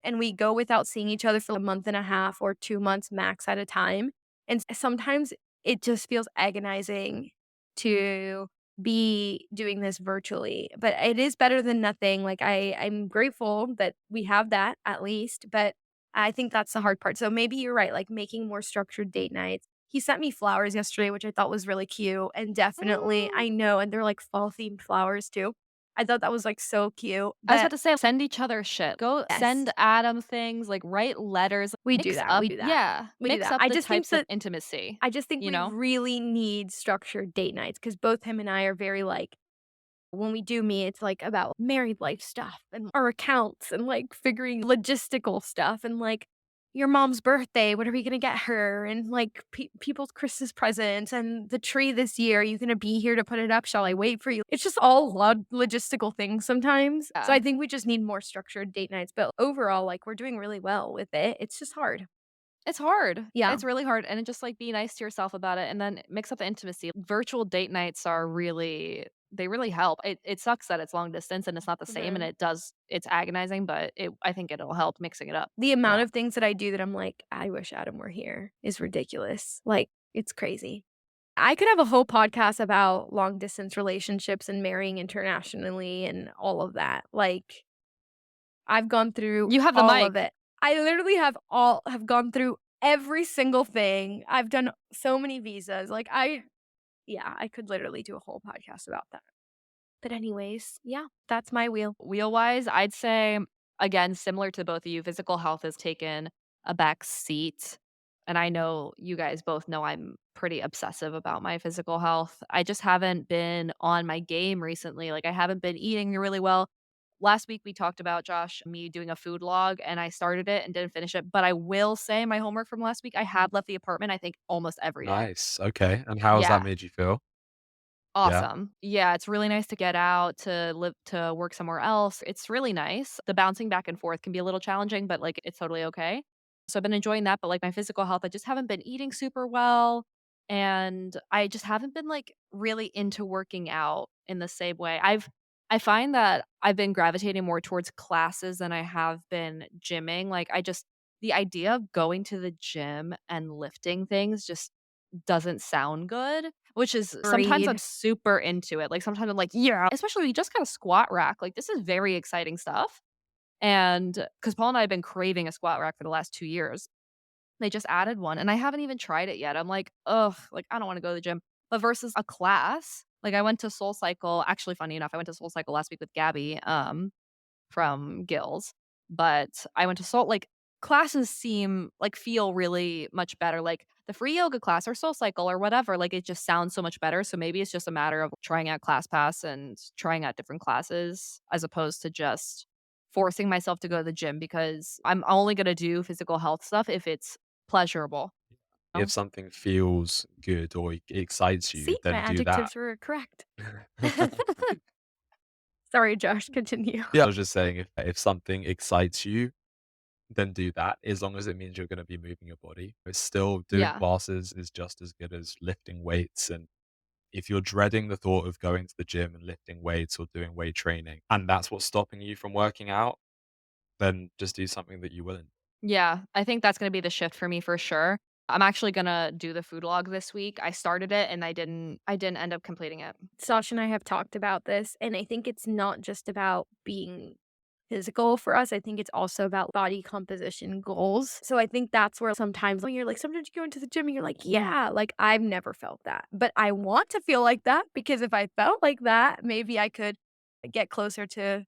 and we go without seeing each other for a month and a half or 2 months max at a time. And sometimes it just feels agonizing to be doing this virtually, but it is better than nothing. Like I'm grateful that we have that at least, but I think that's the hard part. So maybe you're right, like making more structured date nights. He sent me flowers yesterday, which I thought was really cute, and definitely Mm. I know, and they're like fall themed flowers too. I thought that was like so cute, I was about but to say, send each other shit. Go yes, send Adam things, like, write letters, we do mix that. We up do that. yeah, We do mix that. up the types of intimacy, I just think you we know? really need structured date nights because both him and I are very like when we do meet, it's like about married life stuff and our accounts and like figuring logistical stuff and like your mom's birthday, what are we gonna get her? And like people's Christmas presents and the tree this year. Are you gonna be here to put it up? Shall I wait for you? It's just all logistical things sometimes. So Yeah. I think we just need more structured date nights. But overall, like we're doing really well with it. It's just hard. It's hard. Yeah. It's really hard, and it just, like, be nice to yourself about it, and then mix up the intimacy. Virtual date nights are really they really help. It sucks that it's long distance and it's not the same, and Mhm. it's agonizing, but I think it'll help mixing it up, The you amount know? of things that I do that I'm like, "I wish Adam were here," is ridiculous. Like, it's crazy. I could have a whole podcast about long distance relationships and marrying internationally and all of that. Like, I've gone through You have the all of mic. it. I literally have gone through every single thing. I've done so many visas. Like, yeah, I could literally do a whole podcast about that. But anyways, yeah, that's my wheel. Wheel-wise, I'd say, again, similar to both of you, physical health has taken a back seat, and I know you guys both know I'm pretty obsessive about my physical health. I just haven't been on my game recently, like, I haven't been eating really well. Last week, we talked about, Josh, me doing a food log, and I started it and didn't finish it, but I will say my homework from last week, I have left the apartment, I think, almost every day. Nice. Okay. And how has that Yeah. made you feel? Yeah. Awesome. Yeah, it's really nice to get out, to work somewhere else. It's really nice. The bouncing back and forth can be a little challenging, but, like, it's totally okay. So I've been enjoying that, but, like, my physical health, I just haven't been eating super well, and I just haven't been, like, really into working out in the same way. I find that I've been gravitating more towards classes than I have been gymming. Like, the idea of going to the gym and lifting things just doesn't sound good, which is sometimes I'm Agreed. super into it. Like, sometimes I'm like, "Yeah," especially we just got a squat rack. Like, this is very exciting stuff. And because Paul and I have been craving a squat rack for the last 2 years. They just added one, and I haven't even tried it yet. I'm like, "Ugh, like, I don't wanna go to the gym." But versus a class, like, I went to SoulCycle actually, funny enough, I went to SoulCycle last week with Gabby, from Gills, but I went to classes feel really much better, like, the free yoga class or SoulCycle or whatever, like, it just sounds so much better, so maybe it's just a matter of trying out ClassPass and trying out different classes as opposed to just forcing myself to go to the gym because I'm only gonna do physical health stuff if it's pleasurable, you If know? something feels good or excites you, See, my then do that. adjectives were correct. Sorry, Josh, continue. Yeah, I was just saying if something excites you, then do that as long as it means you're gonna be moving your body. But still doing Yeah. classes is just as good as lifting weights, and if you're dreading the thought of going to the gym and lifting weights or doing weight training, and that's what's stopping you from working out, then just do something that you will enjoy. Yeah, I think that's gonna be the shift for me for sure. I'm actually gonna do the food log this week. I started it and I didn't end up completing it. Sasha and I have talked about this, and I think it's not just about being physical for us. I think it's also about body composition goals. So I think that's where sometimes when you're like, sometimes you go into the gym and you're like, yeah, like I've never felt that. But I want to feel like that because if I felt like that, maybe I could get closer to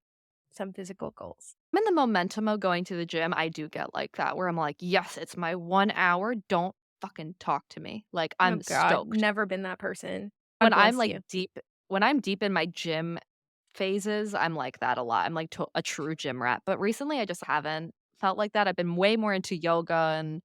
some physical goals. I'm in the momentum of going to the gym, I do get like that where I'm like, "Yes, it's my 1 hour, don't fucking talk to me." Like, Oh I'm God, stoked. never been that person. When God I'm, bless like, you. deep in my gym phases, I'm like that a lot. I'm like a true gym rat, but recently I just haven't felt like that. I've been way more into yoga and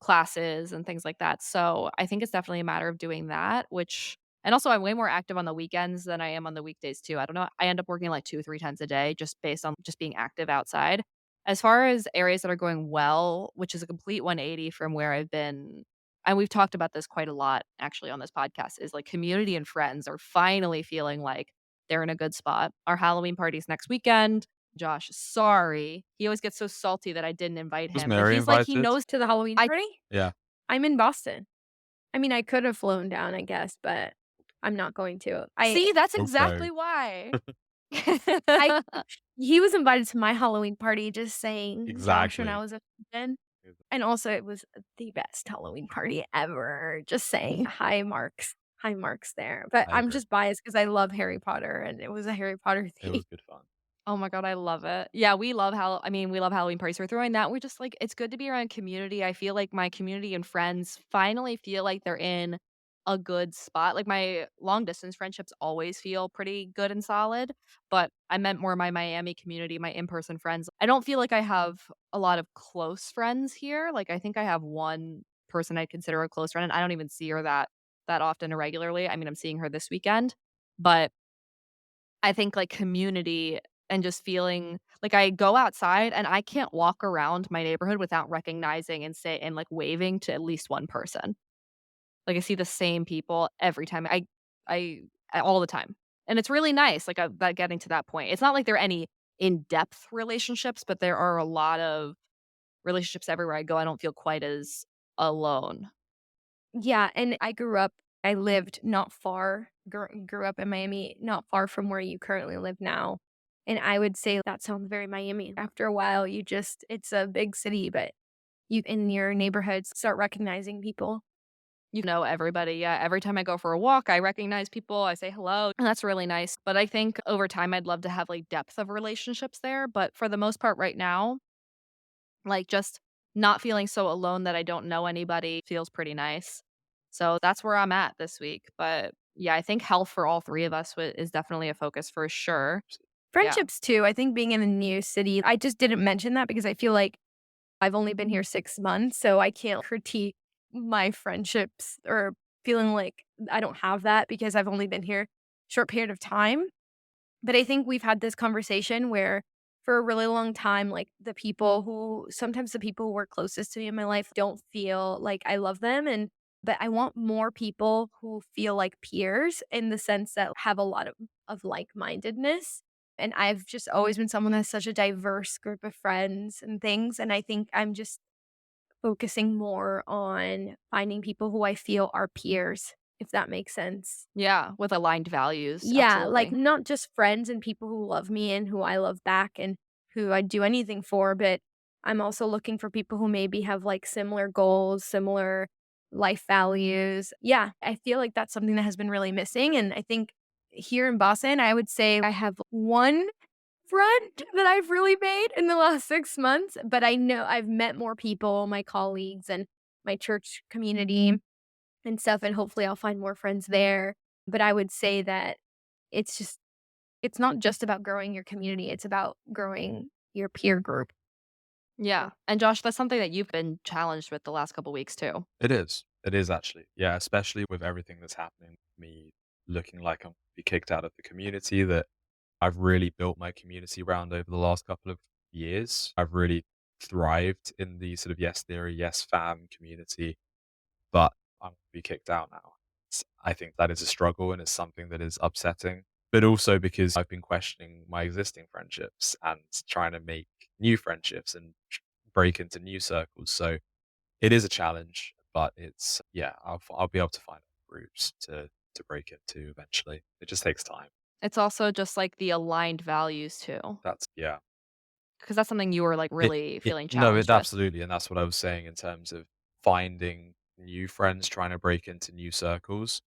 classes and things like that. So, I think it's definitely a matter of doing that, which and also I'm way more active on the weekends than I am on the weekdays too. I don't know. I end up working like 2, 3 times a day just based on just being active outside. As far as areas that are going well, which is a complete 180 from where I've been and we've talked about this quite a lot actually on this podcast, is like community and friends are finally feeling like they're in a good spot. Our Halloween party's next weekend. Josh, sorry. He always gets so salty that I didn't invite Was him, but Mary he's like, he invited? knows To the Halloween I party? Yeah. I'm in Boston. I mean, I could have flown down, I guess, but I'm not going to. see, that's Okay. exactly why. I he was invited to my Halloween party, just saying, Josh, when I Exactly. was a kid. And also it was the best Halloween party ever, just saying. High marks there. But I I'm agree. just biased because I love Harry Potter, and it was a Harry Potter It theme. was good fun. Oh my god, I love it. Yeah, we love we love Halloween parties. We're throwing that. We're just like, it's good to be around community. I feel like my community and friends finally feel like they're in a good spot. Like my long distance friendships always feel pretty good and solid, but I meant more my Miami community, my in-person friends. I don't feel like I have a lot of close friends here. Like I think I have one person I'd consider a close friend, and I don't even see her that often or regularly. I mean, I'm seeing her this weekend, but I think, like, community and just feeling like I go outside and I can't walk around my neighborhood without recognizing and, like, waving to at least one person. Like, I see the same people every time. I all the time. And it's really nice, like, that getting to that point. It's not like there are any in-depth relationships, but there are a lot of relationships everywhere I go. I don't feel quite as alone. Yeah, and I lived not far grew up in Miami, not far from where you currently live now, and I would say that sounds very Miami. After a while, it's a big city, but you in your neighborhoods start recognizing people. You know everybody, yeah, every time I go for a walk, I recognize people, I say hello, and that's really nice, but I think over time, I'd love to have, like, depth of relationships there, but for the most part right now, like, just not feeling so alone that I don't know anybody feels pretty nice. So that's where I'm at this week, but, yeah, I think health for all 3 of us is definitely a focus for sure. Yeah. Friendships too, I think being in a new city I just didn't mention that because I feel like I've only been here 6 months, so I can't critique my friendships or feeling like I don't have that because I've only been here short period of time. But I think we've had this conversation where for a really long time, like the people who were closest to me in my life don't feel like I love them. But I want more people who feel like peers in the sense that have a lot of like mindedness. And I've just always been someone that has such a diverse group of friends and things. And I think I'm just focusing more on finding people who I feel are peers, if that makes sense. Yeah, with aligned values, Yeah, like, absolutely. not just friends and people who love me and who I love back and who I'd do anything for, but I'm also looking for people who maybe have, like, similar goals, similar life values. Yeah, I feel like that's something that has been really missing, and I think here in Boston, I would say I have one friend that I've really made in the last 6 months, but I know I've met more people, my colleagues and my church community and stuff, and hopefully I'll find more friends there. But I would say that it's just it's not just about growing your community, it's about growing your peer group. Yeah, and Josh, that's something that you've been challenged with the last couple weeks too. It is. It is actually. Yeah, especially with everything that's happening, me looking like I'm be kicked out of the community that I've really built my community around over the last couple of years. I've really thrived in the sort of yes theory, yes fam community, but I'm gonna be kicked out now. I think that is a struggle and it's something that is upsetting, but also because I've been questioning my existing friendships and trying to make new friendships and break into new circles. So it is a challenge, but it's yeah, I'll be able to find groups to break into eventually. It just takes time. It's also just, like, the aligned values too, That's yeah. because that's something you were, like, really It feeling no, it challenged with. absolutely, and that's what I was saying in terms of finding new friends, trying to break into new circles.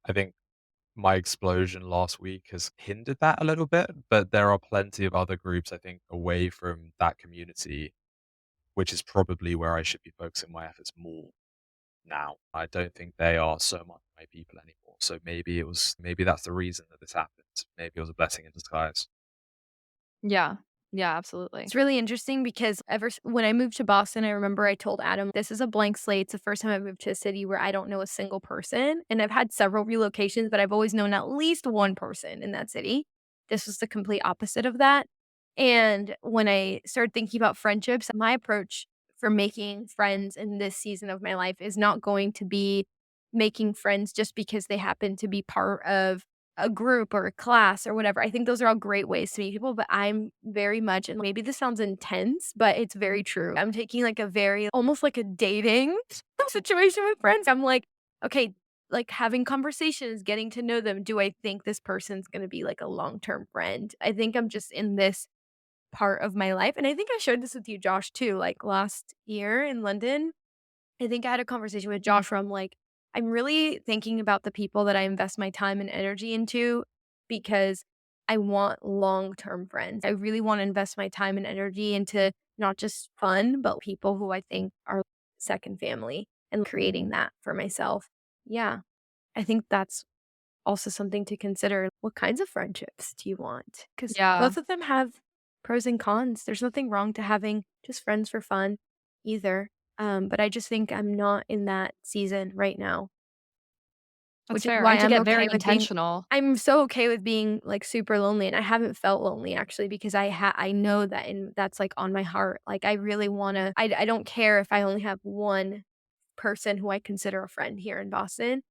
I think my explosion last week has hindered that a little bit, but there are plenty of other groups I think away from that community, which is probably where I should be focusing my efforts more now. I don't think they are so much my people anymore. So maybe that's the reason that this happened. Maybe it was a blessing in disguise. Yeah. Yeah, absolutely. It's really interesting because when I moved to Boston, I remember I told Adam, "This is a blank slate. It's the first time I've moved to a city where I don't know a single person." And I've had several relocations, but I've always known at least one person in that city. This was the complete opposite of that. And when I started thinking about friendships, my approach for making friends in this season of my life is not going to be making friends just because they happen to be part of a group or a class or whatever. I think those are all great ways to meet people, but I'm very much, and maybe this sounds intense, but it's very true. I'm taking like a very almost like a dating situation with friends. I'm like, okay, like having conversations, getting to know them. Do I think this person's going to be like a long-term friend? I think I'm just in this part of my life. And I think I shared this with you, Josh, too. Like last year in London, I think I had a conversation with Josh where I'm like, I'm really thinking about the people that I invest my time and energy into because I want long term friends. I really want to invest my time and energy into not just fun, but people who I think are second family and creating that for myself. Yeah, I think that's also something to consider. What kinds of friendships do you want? Because Yeah, both of them have pros and cons. There's nothing wrong to having just friends for fun either. But I just think I'm not in that season right now, that's which is fair. why And to I'm get very okay with being intentional. I'm so okay with being, like, super lonely, and I haven't felt lonely actually because I know that and that's, like, on my heart. Like, I really wanna I don't care if I only have one person who I consider a friend here in Boston.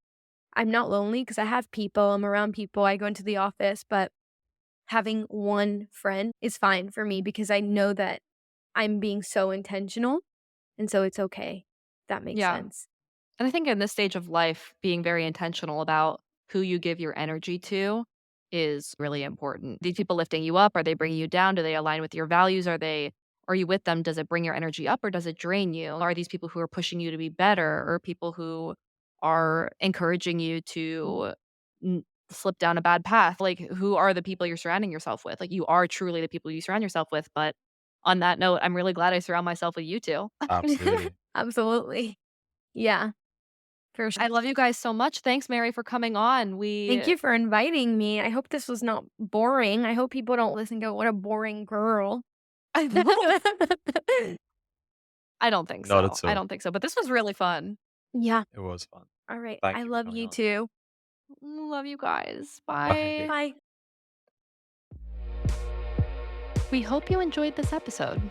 I'm not lonely because I have people, I'm around people, I go into the office, but having one friend is fine for me because I know that I'm being so intentional, and so it's okay. That makes Yeah. sense. And I think in this stage of life, being very intentional about who you give your energy to is really important. These people lifting you up, are they bringing you down? Do they align with your values? Are you with them? Does it bring your energy up or does it drain you? Are these people who are pushing you to be better or people who are encouraging you to slip down a bad path? Like, who are the people you're surrounding yourself with? Like, you are truly the people you surround yourself with. But on that note, I'm really glad I surround myself with you two. Absolutely. Absolutely. Yeah, for I sure. love you guys so much. Thanks, Mary, for coming on. Thank We you for inviting me. I hope this was not boring. I hope people don't listen and go, "What a boring girl." I don't think Not so. at I all. don't think so, but this was really fun. Yeah. It was fun. All right. I Thank you for love coming you on. too. Love you guys. Bye. Bye. Bye. We hope you enjoyed this episode.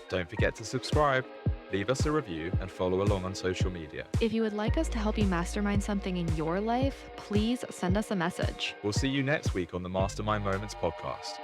Don't forget to subscribe, leave us a review, and follow along on social media. If you would like us to help you mastermind something in your life, please send us a message. We'll see you next week on the Mastermind Moments podcast.